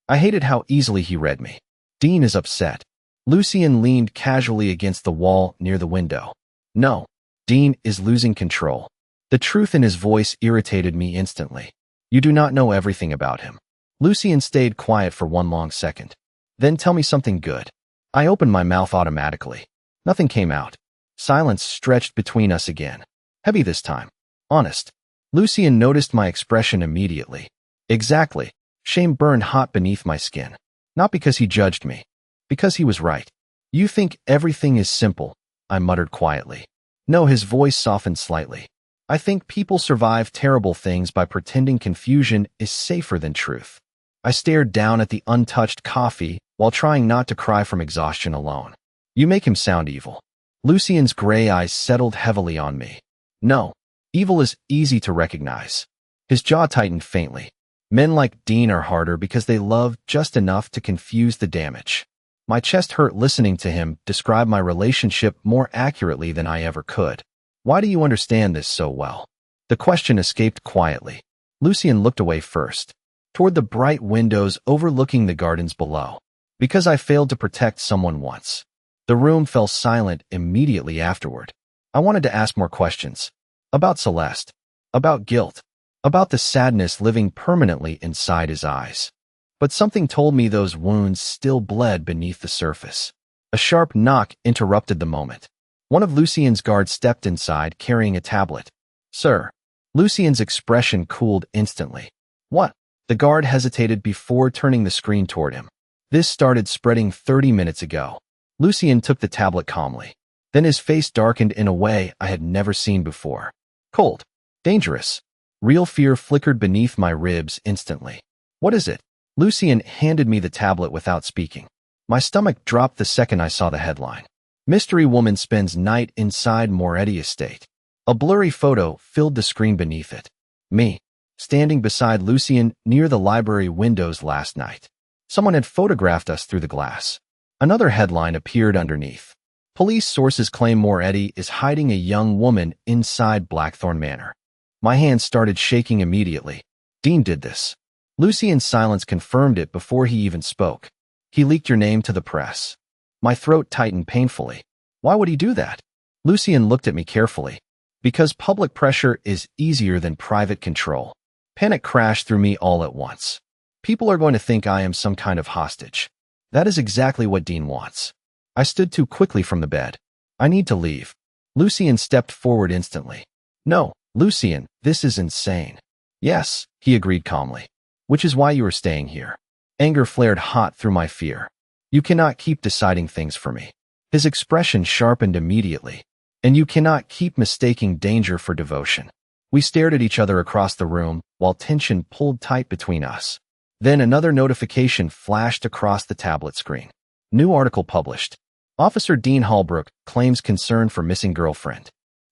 I hated how easily he read me. Dean is upset. Lucien leaned casually against the wall near the window. No, Dean is losing control. The truth in his voice irritated me instantly. You do not know everything about him. Lucien stayed quiet for one long second. Then tell me something good. I opened my mouth automatically. Nothing came out. Silence stretched between us again. Heavy this time. Honest. Lucien noticed my expression immediately. Exactly. Shame burned hot beneath my skin. Not because he judged me. Because he was right. You think everything is simple, I muttered quietly. No, his voice softened slightly. I think people survive terrible things by pretending confusion is safer than truth. I stared down at the untouched coffee while trying not to cry from exhaustion alone. You make him sound evil. Lucien's gray eyes settled heavily on me. No. Evil is easy to recognize. His jaw tightened faintly. Men like Dean are harder because they love just enough to confuse the damage. My chest hurt listening to him describe my relationship more accurately than I ever could. Why do you understand this so well? The question escaped quietly. Lucien looked away first, toward the bright windows overlooking the gardens below. Because I failed to protect someone once. The room fell silent immediately afterward. I wanted to ask more questions. About Celeste. About guilt. About the sadness living permanently inside his eyes. But something told me those wounds still bled beneath the surface. A sharp knock interrupted the moment. One of Lucien's guards stepped inside carrying a tablet. Sir. Lucien's expression cooled instantly. What? The guard hesitated before turning the screen toward him. This started spreading 30 minutes ago. Lucien took the tablet calmly. Then his face darkened in a way I had never seen before. Cold. Dangerous. Real fear flickered beneath my ribs instantly. What is it? Lucien handed me the tablet without speaking. My stomach dropped the second I saw the headline. Mystery woman spends night inside Moretti estate. A blurry photo filled the screen beneath it. Me, standing beside Lucien near the library windows last night. Someone had photographed us through the glass. Another headline appeared underneath. Police sources claim Moretti is hiding a young woman inside Blackthorne Manor. My hands started shaking immediately. Dean did this. Lucien's silence confirmed it before he even spoke. He leaked your name to the press. My throat tightened painfully. Why would he do that? Lucien looked at me carefully. Because public pressure is easier than private control. Panic crashed through me all at once. People are going to think I am some kind of hostage. That is exactly what Dean wants. I stood too quickly from the bed. I need to leave. Lucien stepped forward instantly. No, Lucien, this is insane. Yes, he agreed calmly. Which is why you are staying here. Anger flared hot through my fear. You cannot keep deciding things for me. His expression sharpened immediately. And you cannot keep mistaking danger for devotion. We stared at each other across the room while tension pulled tight between us. Then another notification flashed across the tablet screen. New article published. Officer Dean Holbrook claims concern for missing girlfriend.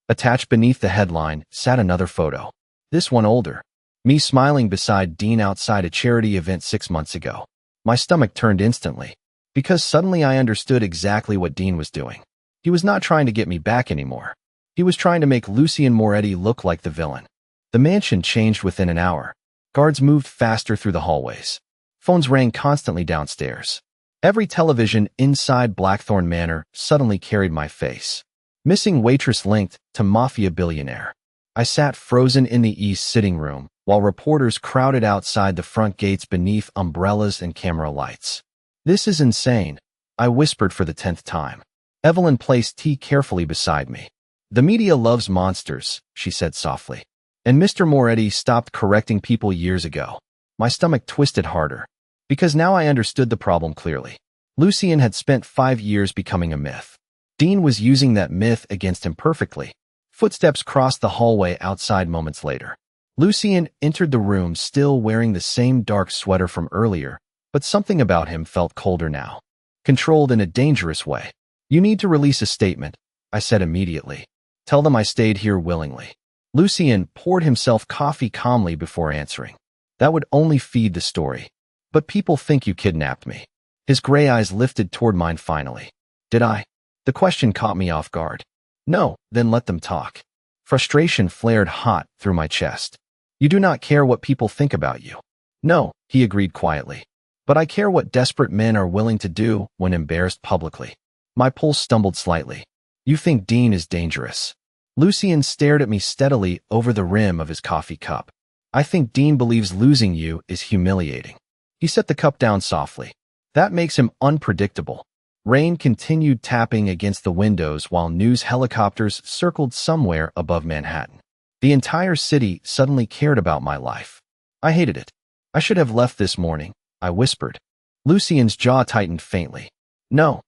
Attached beneath the headline sat another photo. This one older. Me smiling beside Dean outside a charity event 6 months ago. My stomach turned instantly. Because suddenly I understood exactly what Dean was doing. He was not trying to get me back anymore. He was trying to make Lucien Moretti look like the villain. The mansion changed within an hour. Guards moved faster through the hallways. Phones rang constantly downstairs. Every television inside Blackthorne Manor suddenly carried my face. Missing Waitress linked to Mafia billionaire. I sat frozen in the east sitting room, while reporters crowded outside the front gates beneath umbrellas and camera lights. This is insane, I whispered for the 10th time. Evelyn placed tea carefully beside me. The media loves monsters, she said softly. And Mr. Moretti stopped correcting people years ago. My stomach twisted harder, because now I understood the problem clearly. Lucien had spent 5 years becoming a myth. Dean was using that myth against him perfectly. Footsteps crossed the hallway outside moments later. Lucien entered the room still wearing the same dark sweater from earlier, but something about him felt colder now. Controlled in a dangerous way. You need to release a statement, I said immediately. Tell them I stayed here willingly. Lucien poured himself coffee calmly before answering. That would only feed the story. But people think you kidnapped me. His gray eyes lifted toward mine finally. Did I? The question caught me off guard. No, then let them talk. Frustration flared hot through my chest. You do not care what people think about you. No, he agreed quietly. But I care what desperate men are willing to do when embarrassed publicly. My pulse stumbled slightly. You think Dean is dangerous. Lucien stared at me steadily over the rim of his coffee cup. I think Dean believes losing you is humiliating. He set the cup down softly. That makes him unpredictable. Rain continued tapping against the windows while news helicopters circled somewhere above Manhattan. The entire city suddenly cared about my life. I hated it. I should have left this morning, I whispered. Lucien's jaw tightened faintly. No.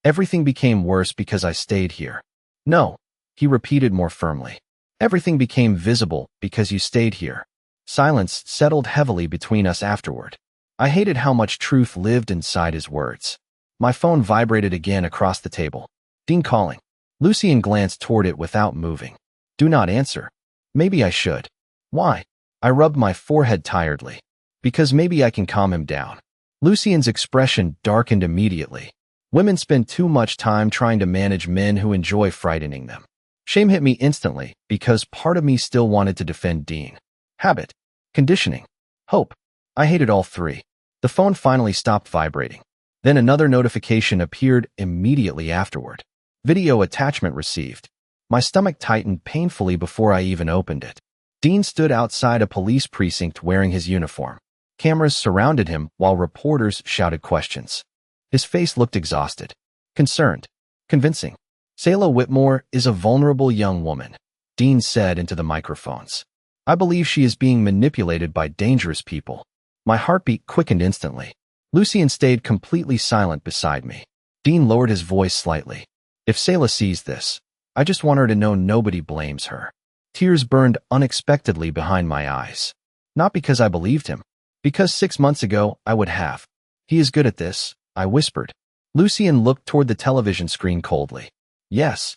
Everything became worse because I stayed here. No, he repeated more firmly. Everything became visible because you stayed here. Silence settled heavily between us afterward. I hated how much truth lived inside his words. My phone vibrated again across the table. Dean calling. Lucien glanced toward it without moving. Do not answer. Maybe I should. Why? I rubbed my forehead tiredly. Because maybe I can calm him down. Lucien's expression darkened immediately. Women spend too much time trying to manage men who enjoy frightening them. Shame hit me instantly because part of me still wanted to defend Dean. Habit. Conditioning. Hope. I hated all three. The phone finally stopped vibrating. Then another notification appeared immediately afterward. Video attachment received. My stomach tightened painfully before I even opened it. Dean stood outside a police precinct wearing his uniform. Cameras surrounded him while reporters shouted questions. His face looked exhausted. Concerned. Convincing. Selah Whitmore is a vulnerable young woman, Dean said into the microphones. I believe she is being manipulated by dangerous people. My heartbeat quickened instantly. Lucien stayed completely silent beside me. Dean lowered his voice slightly. If Selah sees this, I just want her to know nobody blames her. Tears burned unexpectedly behind my eyes. Not because I believed him. Because 6 months ago, I would have. He is good at this, I whispered. Lucien looked toward the television screen coldly. Yes.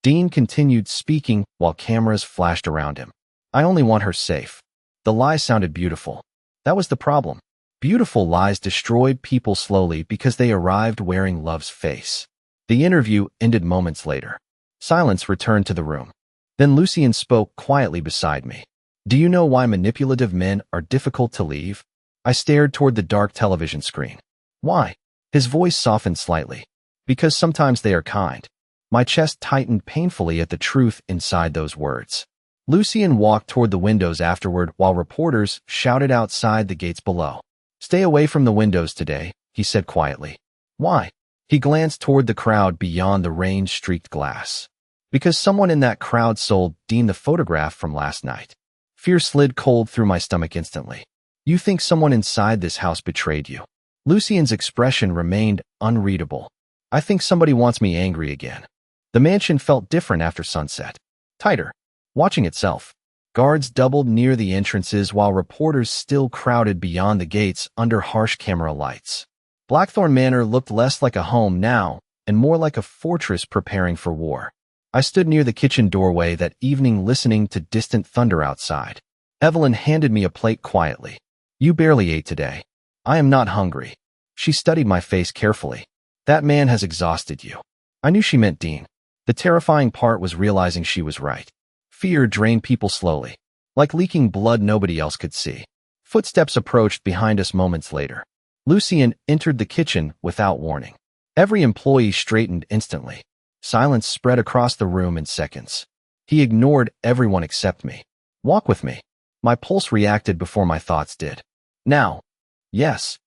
Dean continued speaking while cameras flashed around him. I only want her safe. The lie sounded beautiful. That was the problem. Beautiful lies destroyed people slowly because they arrived wearing love's face. The interview ended moments later. Silence returned to the room. Then Lucien spoke quietly beside me. Do you know why manipulative men are difficult to leave? I stared toward the dark television screen. Why? His voice softened slightly. Because sometimes they are kind. My chest tightened painfully at the truth inside those words. Lucien walked toward the windows afterward while reporters shouted outside the gates below. Stay away from the windows today, he said quietly. Why? He glanced toward the crowd beyond the rain-streaked glass. Because someone in that crowd sold Dean the photograph from last night. Fear slid cold through my stomach instantly. You think someone inside this house betrayed you? Lucien's expression remained unreadable. I think somebody wants me angry again. The mansion felt different after sunset. Tighter. Watching itself. Guards doubled near the entrances while reporters still crowded beyond the gates under harsh camera lights. Blackthorne Manor looked less like a home now and more like a fortress preparing for war. I stood near the kitchen doorway that evening listening to distant thunder outside. Evelyn handed me a plate quietly. You barely ate today. I am not hungry. She studied my face carefully. That man has exhausted you. I knew she meant Dean. The terrifying part was realizing she was right. Fear drained people slowly, like leaking blood nobody else could see. Footsteps approached behind us moments later. Lucien entered the kitchen without warning. Every employee straightened instantly. Silence spread across the room in seconds. He ignored everyone except me. Walk with me. My pulse reacted before my thoughts did. Now. Yes.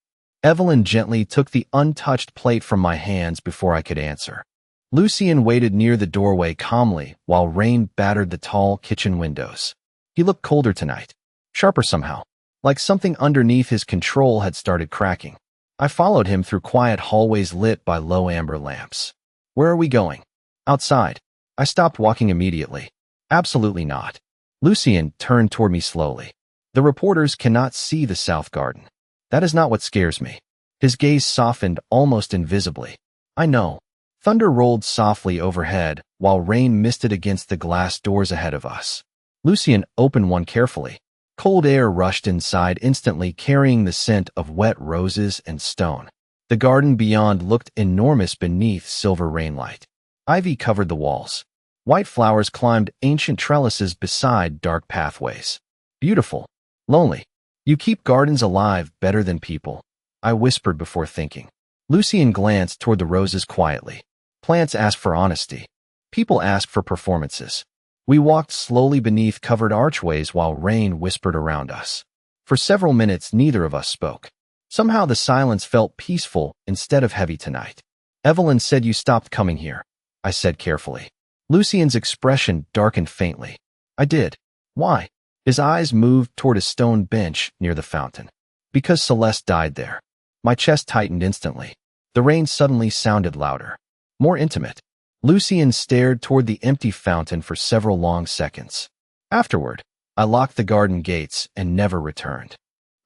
Evelyn gently took the untouched plate from my hands before I could answer. Lucien waited near the doorway calmly while rain battered the tall kitchen windows. He looked colder tonight. Sharper somehow. Like something underneath his control had started cracking. I followed him through quiet hallways lit by low amber lamps. Where are we going? Outside. I stopped walking immediately. Absolutely not. Lucien turned toward me slowly. The reporters cannot see the south garden. That is not what scares me. His gaze softened almost invisibly. I know. Thunder rolled softly overhead while rain misted against the glass doors ahead of us. Lucien opened one carefully. Cold air rushed inside instantly, carrying the scent of wet roses and stone. The garden beyond looked enormous beneath silver rainlight. Ivy covered the walls. White flowers climbed ancient trellises beside dark pathways. Beautiful. Lonely. You keep gardens alive better than people, I whispered before thinking. Lucien glanced toward the roses quietly. Plants ask for honesty. People ask for performances. We walked slowly beneath covered archways while rain whispered around us. For several minutes, neither of us spoke. Somehow the silence felt peaceful instead of heavy tonight. Evelyn said you stopped coming here, I said carefully. Lucien's expression darkened faintly. I did. Why? His eyes moved toward a stone bench near the fountain. Because Celeste died there. My chest tightened instantly. The rain suddenly sounded louder. More intimate. Lucien stared toward the empty fountain for several long seconds. Afterward, I locked the garden gates and never returned.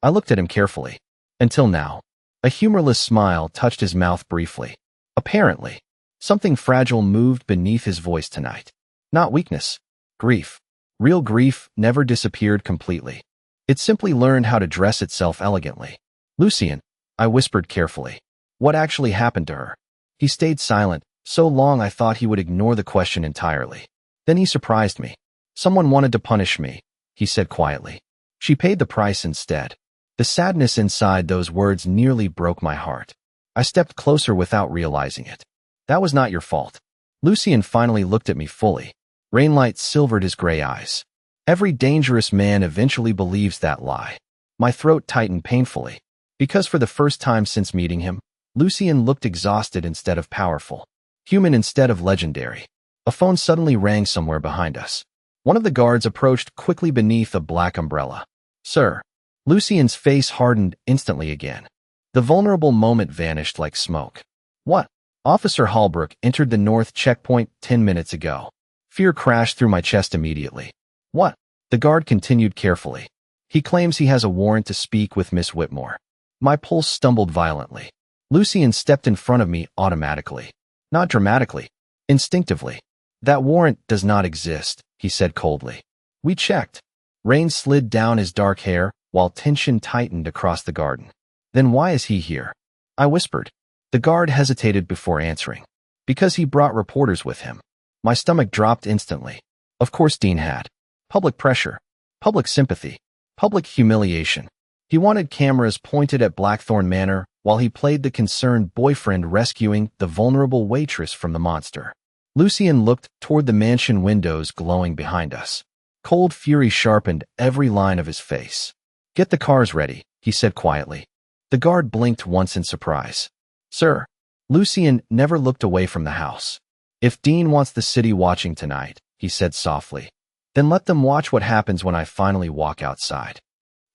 I looked at him carefully. Until now. A humorless smile touched his mouth briefly. Apparently, something fragile moved beneath his voice tonight. Not weakness. Grief. Real grief never disappeared completely. It simply learned how to dress itself elegantly. Lucien, I whispered carefully. What actually happened to her? He stayed silent, so long I thought he would ignore the question entirely. Then he surprised me. Someone wanted to punish me, he said quietly. She paid the price instead. The sadness inside those words nearly broke my heart. I stepped closer without realizing it. That was not your fault. Lucien finally looked at me fully. Rainlight silvered his gray eyes. Every dangerous man eventually believes that lie. My throat tightened painfully. Because for the first time since meeting him, Lucien looked exhausted instead of powerful. Human instead of legendary. A phone suddenly rang somewhere behind us. One of the guards approached quickly beneath a black umbrella. Sir. Lucien's face hardened instantly again. The vulnerable moment vanished like smoke. What? Officer Hallbrook entered the north checkpoint 10 minutes ago. Fear crashed through my chest immediately. What? The guard continued carefully. He claims he has a warrant to speak with Miss Whitmore. My pulse stumbled violently. Lucien stepped in front of me automatically. Not dramatically. Instinctively. That warrant does not exist, he said coldly. We checked. Rain slid down his dark hair while tension tightened across the garden. Then why is he here? I whispered. The guard hesitated before answering. Because he brought reporters with him. My stomach dropped instantly. Of course Dean had. Public pressure. Public sympathy. Public humiliation. He wanted cameras pointed at Blackthorne Manor while he played the concerned boyfriend rescuing the vulnerable waitress from the monster. Lucien looked toward the mansion windows glowing behind us. Cold fury sharpened every line of his face. Get the cars ready, he said quietly. The guard blinked once in surprise. Sir. Lucien never looked away from the house. If Dean wants the city watching tonight, he said softly, then let them watch what happens when I finally walk outside.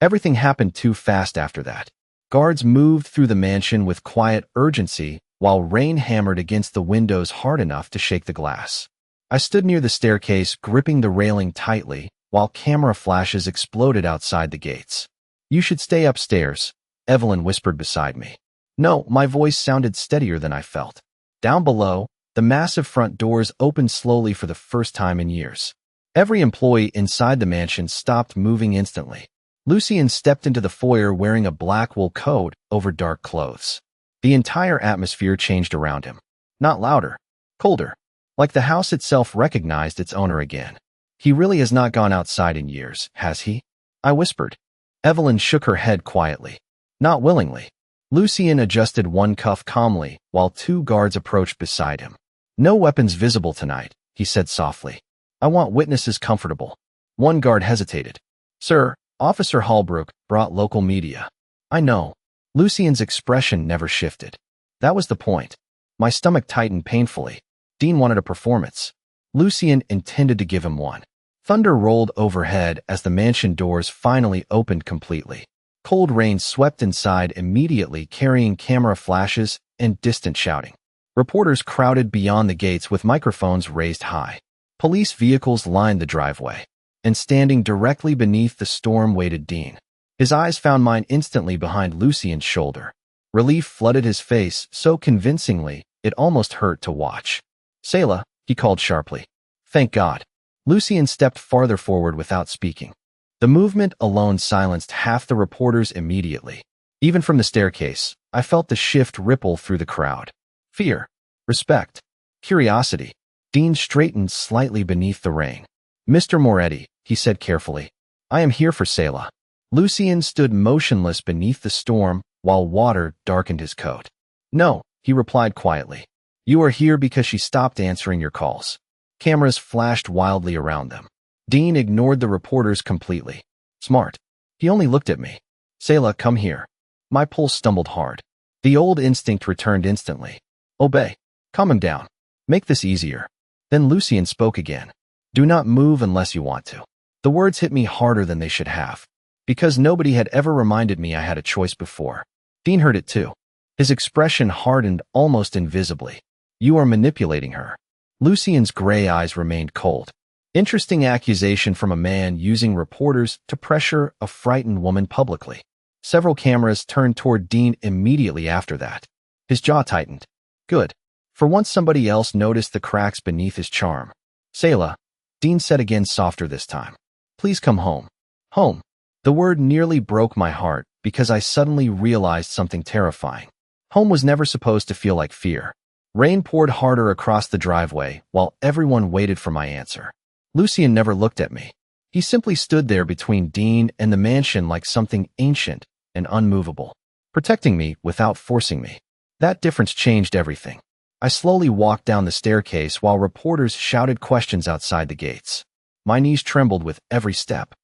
Everything happened too fast after that. Guards moved through the mansion with quiet urgency while rain hammered against the windows hard enough to shake the glass. I stood near the staircase, gripping the railing tightly, while camera flashes exploded outside the gates. You should stay upstairs, Evelyn whispered beside me. No, my voice sounded steadier than I felt. Down below, the massive front doors opened slowly for the first time in years. Every employee inside the mansion stopped moving instantly. Lucien stepped into the foyer wearing a black wool coat over dark clothes. The entire atmosphere changed around him. Not louder, colder. Like the house itself recognized its owner again. He really has not gone outside in years, has he? I whispered. Evelyn shook her head quietly. Not willingly. Lucien adjusted one cuff calmly while two guards approached beside him. No weapons visible tonight, he said softly. I want witnesses comfortable. One guard hesitated. Sir, Officer Hallbrook brought local media. I know. Lucian's expression never shifted. That was the point. My stomach tightened painfully. Dean wanted a performance. Lucian intended to give him one. Thunder rolled overhead as the mansion doors finally opened completely. Cold rain swept inside immediately, carrying camera flashes and distant shouting. Reporters crowded beyond the gates with microphones raised high. Police vehicles lined the driveway. And standing directly beneath the storm waited Dean. His eyes found mine instantly behind Lucian's shoulder. Relief flooded his face so convincingly it almost hurt to watch. Selah, he called sharply. Thank God. Lucian stepped farther forward without speaking. The movement alone silenced half the reporters immediately. Even from the staircase, I felt the shift ripple through the crowd. Fear, respect, curiosity. Dean straightened slightly beneath the rain. Mr. Moretti, he said carefully, I am here for Selah. Lucian stood motionless beneath the storm while water darkened his coat. No, he replied quietly. You are here because she stopped answering your calls. Cameras flashed wildly around them. Dean ignored the reporters completely. Smart. He only looked at me. Selah, come here. My pulse stumbled hard. The old instinct returned instantly. Obey. Calm him down. Make this easier. Then Lucian spoke again. Do not move unless you want to. The words hit me harder than they should have. Because nobody had ever reminded me I had a choice before. Dean heard it too. His expression hardened almost invisibly. You are manipulating her. Lucian's gray eyes remained cold. Interesting accusation from a man using reporters to pressure a frightened woman publicly. Several cameras turned toward Dean immediately after that. His jaw tightened. Good. For once somebody else noticed the cracks beneath his charm. Selah, Dean said again, softer this time. Please come home. Home. The word nearly broke my heart because I suddenly realized something terrifying. Home was never supposed to feel like fear. Rain poured harder across the driveway while everyone waited for my answer. Lucian never looked at me. He simply stood there between Dean and the mansion like something ancient and unmovable, protecting me without forcing me. That difference changed everything. I slowly walked down the staircase while reporters shouted questions outside the gates. My knees trembled with every step.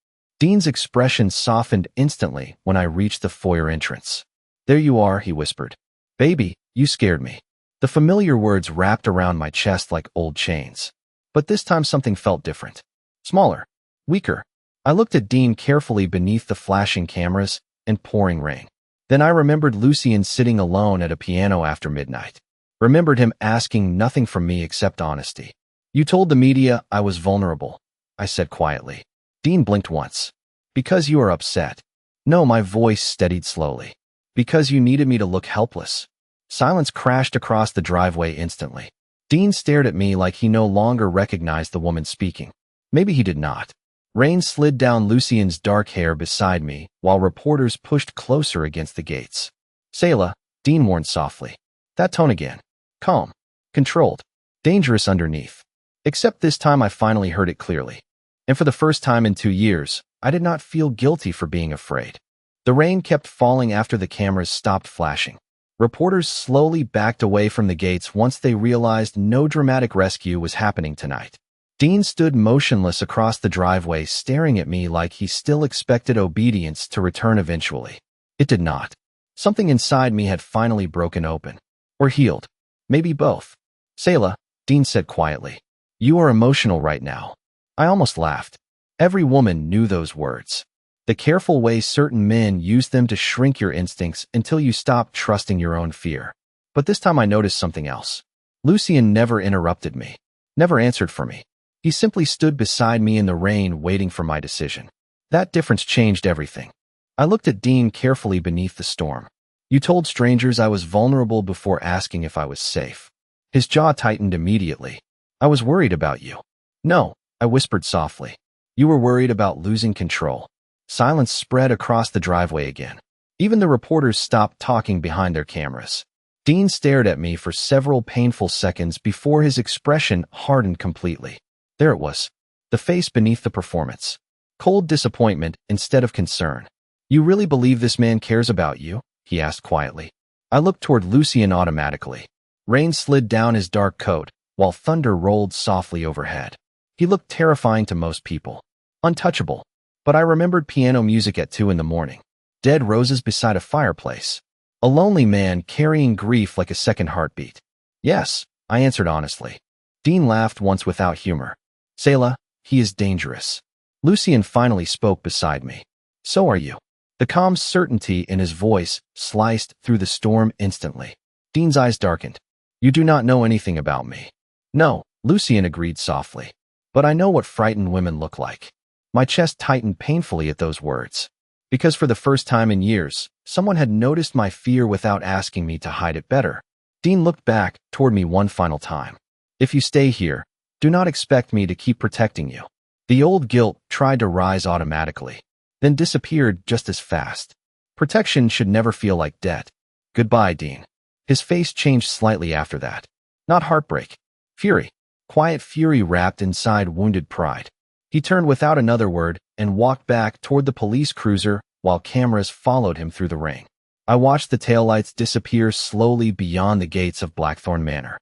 Dean's expression softened instantly when I reached the foyer entrance. There you are, he whispered. Baby, you scared me. The familiar words wrapped around my chest like old chains. But this time something felt different. Smaller. Weaker. I looked at Dean carefully beneath the flashing cameras and pouring rain. Then I remembered Lucian sitting alone at a piano after midnight. Remembered him asking nothing from me except honesty. You told the media I was vulnerable, I said quietly. Dean blinked once. Because you are upset. No, my voice steadied slowly. Because you needed me to look helpless. Silence crashed across the driveway instantly. Dean stared at me like he no longer recognized the woman speaking. Maybe he did not. Rain slid down Lucian's dark hair beside me while reporters pushed closer against the gates. Selah, Dean warned softly. That tone again. Calm. Controlled. Dangerous underneath. Except this time I finally heard it clearly. And for the first time in 2 years, I did not feel guilty for being afraid. The rain kept falling after the cameras stopped flashing. Reporters slowly backed away from the gates once they realized no dramatic rescue was happening tonight. Dean stood motionless across the driveway, staring at me like he still expected obedience to return eventually. It did not. Something inside me had finally broken open. Or healed. Maybe both. Selah, Dean said quietly. You are emotional right now. I almost laughed. Every woman knew those words. The careful way certain men use them to shrink your instincts until you stop trusting your own fear. But this time I noticed something else. Lucian never interrupted me. Never answered for me. He simply stood beside me in the rain waiting for my decision. That difference changed everything. I looked at Dean carefully beneath the storm. You told strangers I was vulnerable before asking if I was safe. His jaw tightened immediately. I was worried about you. No, I whispered softly. You were worried about losing control. Silence spread across the driveway again. Even the reporters stopped talking behind their cameras. Dean stared at me for several painful seconds before his expression hardened completely. There it was. The face beneath the performance. Cold disappointment instead of concern. You really believe this man cares about you? He asked quietly. I looked toward Lucian automatically. Rain slid down his dark coat, while thunder rolled softly overhead. He looked terrifying to most people. Untouchable. But I remembered piano music at 2 in the morning. Dead roses beside a fireplace. A lonely man carrying grief like a second heartbeat. Yes, I answered honestly. Dean laughed once without humor. Selah, he is dangerous. Lucien finally spoke beside me. So are you. The calm certainty in his voice sliced through the storm instantly. Dean's eyes darkened. You do not know anything about me. No, Lucien agreed softly. But I know what frightened women look like. My chest tightened painfully at those words. Because for the first time in years, someone had noticed my fear without asking me to hide it better. Dean looked back toward me one final time. If you stay here, do not expect me to keep protecting you. The old guilt tried to rise automatically, then disappeared just as fast. Protection should never feel like debt. Goodbye, Dean. His face changed slightly after that. Not heartbreak. Fury. Quiet fury wrapped inside wounded pride. He turned without another word and walked back toward the police cruiser while cameras followed him through the rain. I watched the taillights disappear slowly beyond the gates of Blackthorne Manor.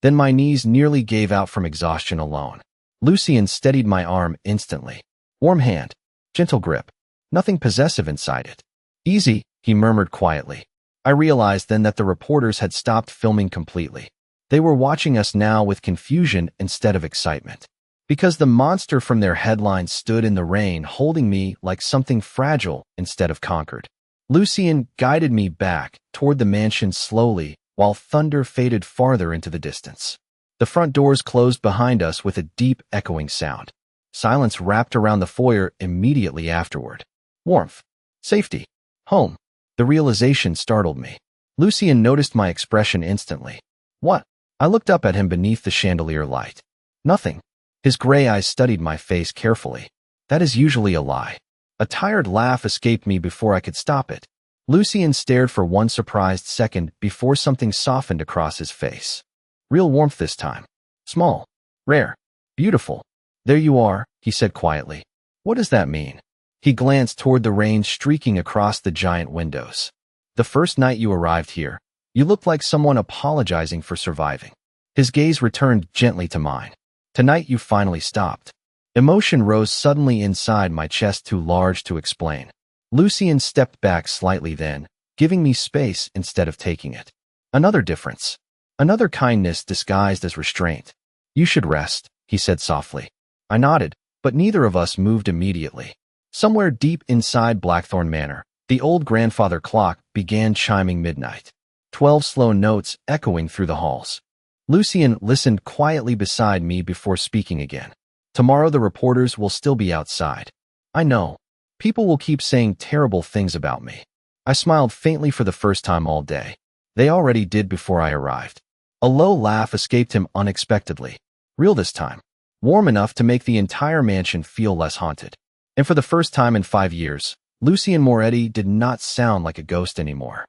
Then my knees nearly gave out from exhaustion alone. Lucien steadied my arm instantly. Warm hand. Gentle grip. Nothing possessive inside it. Easy, he murmured quietly. I realized then that the reporters had stopped filming completely. They were watching us now with confusion instead of excitement. Because the monster from their headlines stood in the rain holding me like something fragile instead of conquered. Lucien guided me back toward the mansion slowly while thunder faded farther into the distance. The front doors closed behind us with a deep echoing sound. Silence wrapped around the foyer immediately afterward. Warmth. Safety. Home. The realization startled me. Lucien noticed my expression instantly. What? I looked up at him beneath the chandelier light. Nothing. His gray eyes studied my face carefully. That is usually a lie. A tired laugh escaped me before I could stop it. Lucien stared for one surprised second before something softened across his face. Real warmth this time. Small. Rare. Beautiful. There you are, he said quietly. What does that mean? He glanced toward the rain streaking across the giant windows. The first night you arrived here, you looked like someone apologizing for surviving. His gaze returned gently to mine. Tonight you finally stopped. Emotion rose suddenly inside my chest, too large to explain. Lucien stepped back slightly then, giving me space instead of taking it. Another difference. Another kindness disguised as restraint. You should rest, he said softly. I nodded, but neither of us moved immediately. Somewhere deep inside Blackthorne Manor, the old grandfather clock began chiming midnight. 12 slow notes echoing through the halls. Lucien listened quietly beside me before speaking again. Tomorrow the reporters will still be outside. I know. People will keep saying terrible things about me. I smiled faintly for the first time all day. They already did before I arrived. A low laugh escaped him unexpectedly. Real this time. Warm enough to make the entire mansion feel less haunted. And for the first time in 5 years, Lucien Moretti did not sound like a ghost anymore.